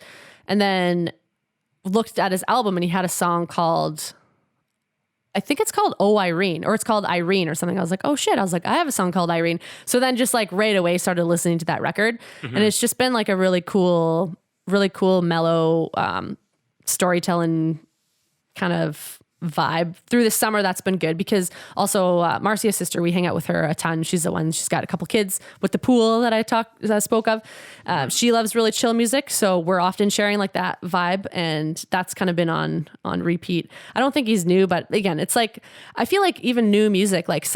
and then looked at his album and he had a song called, I think it's called Oh Irene, or it's called Irene or something. I was like, oh shit. I was like, I have a song called Irene. So then just like right away started listening to that record. And it's just been like a really cool mellow storytelling kind of vibe through the summer. That's been good because also Marcia's sister, we hang out with her a ton. She's the one, she's got a couple kids with the pool that I spoke of. She loves really chill music. So we're often sharing like that vibe, and that's kind of been on repeat. I don't think he's new, but again, it's like, I feel like even new music, like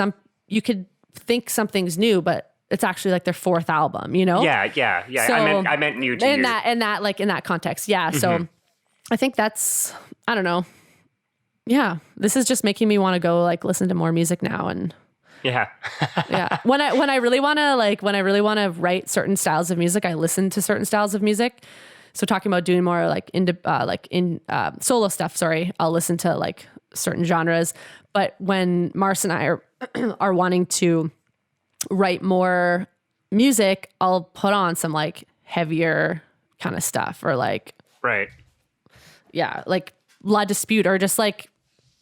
you could think something's new, but it's actually like their fourth album, you know? Yeah. So I meant new to you. In that context. Yeah. So I think that's, I don't know. Yeah, this is just making me want to go like listen to more music now, and yeah. When I really want to write certain styles of music, I listen to certain styles of music. So talking about doing more like solo stuff. Sorry, I'll listen to like certain genres. But when Mars and I are wanting to write more music, I'll put on some like heavier kind of stuff, or like like La Dispute, or just like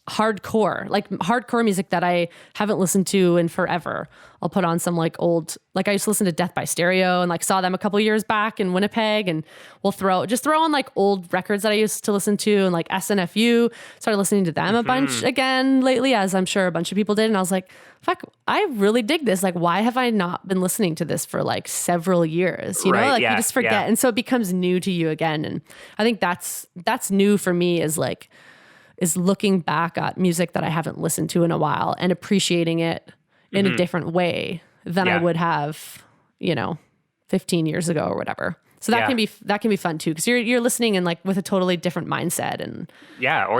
hardcore music that I haven't listened to in forever. I'll put on some like old, like I used to listen to Death by Stereo and like saw them a couple years back in Winnipeg, and we'll throw on like old records that I used to listen to, and like SNFU, started listening to them a bunch again lately, as I'm sure a bunch of people did. And I was like, fuck, I really dig this. Like, why have I not been listening to this for like several years? You know, like you just forget. And so it becomes new to you again. And I think that's new for me, is looking back at music that I haven't listened to in a while and appreciating it in a different way than I would have, 15 years ago or whatever. So that can be fun too, because you're listening and like with a totally different mindset and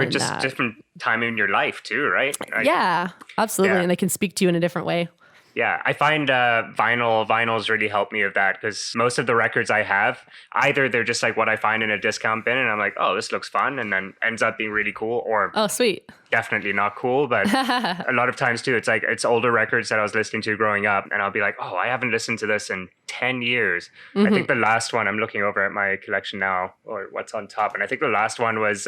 just different time in your life too, right? Yeah, absolutely, and they can speak to you in a different way. Yeah, I find vinyls really help me with that, because most of the records I have, either they're just like what I find in a discount bin and I'm like, oh, this looks fun, and then ends up being really cool, or oh, sweet, definitely not cool. But a lot of times too, it's older records that I was listening to growing up, and I'll be like, oh, I haven't listened to this in 10 years. I think the last one, I'm looking over at my collection now, or what's on top, and I think the last one was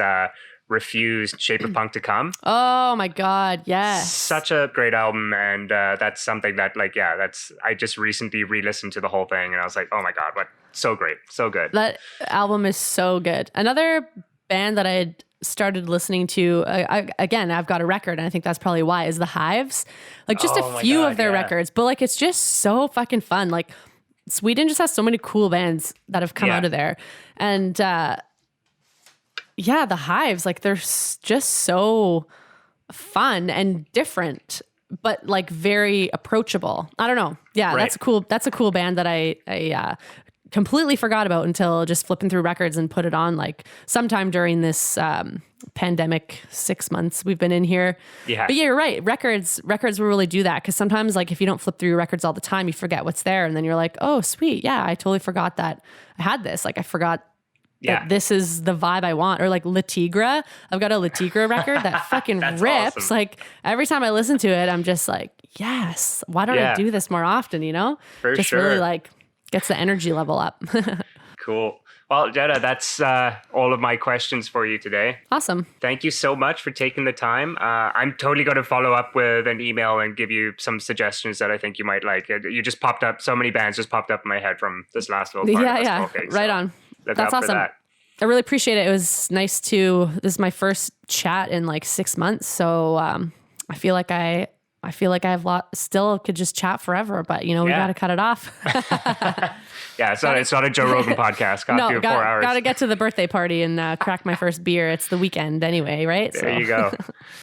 Refused, Shape of Punk to Come. Oh my God, yes. Such a great album, and that's something that I just recently re-listened to the whole thing, and I was like, oh my God, what, so great, so good. That album is so good. Another band that I had started listening to, I've got a record, and I think that's probably why, is The Hives. Like just a few of their records, but like it's just so fucking fun. Like Sweden just has so many cool bands that have come out of there, and The Hives, like they're just so fun and different, but like very approachable. I don't know. Yeah, right. That's a cool band that I completely forgot about until just flipping through records and put it on like sometime during this pandemic 6 months we've been in here. Yeah. But yeah, you're right. Records will really do that, because sometimes like if you don't flip through your records all the time, you forget what's there, and then you're like, oh sweet, yeah, I totally forgot that I had this. Like I forgot that this is the vibe I want. Or like La Tigra. I've got a La Tigra record that fucking rips. Awesome. Like every time I listen to it, I'm just like, yes, why don't I do this more often, For just sure. Really like gets the energy level up. Cool. Well, Jenna, that's all of my questions for you today. Awesome. Thank you so much for taking the time. I'm totally going to follow up with an email and give you some suggestions that I think you might like. You just popped up, so many bands just popped up in my head from this last little part of us talking. Right on. That's awesome. I really appreciate it. It was nice this is my first chat in like 6 months. So I feel like I have still could just chat forever, but we got to cut it off. Yeah, it's not a Joe Rogan podcast. Got 4 hours. Got to get to the birthday party and crack my first beer. It's the weekend anyway, right? There you go.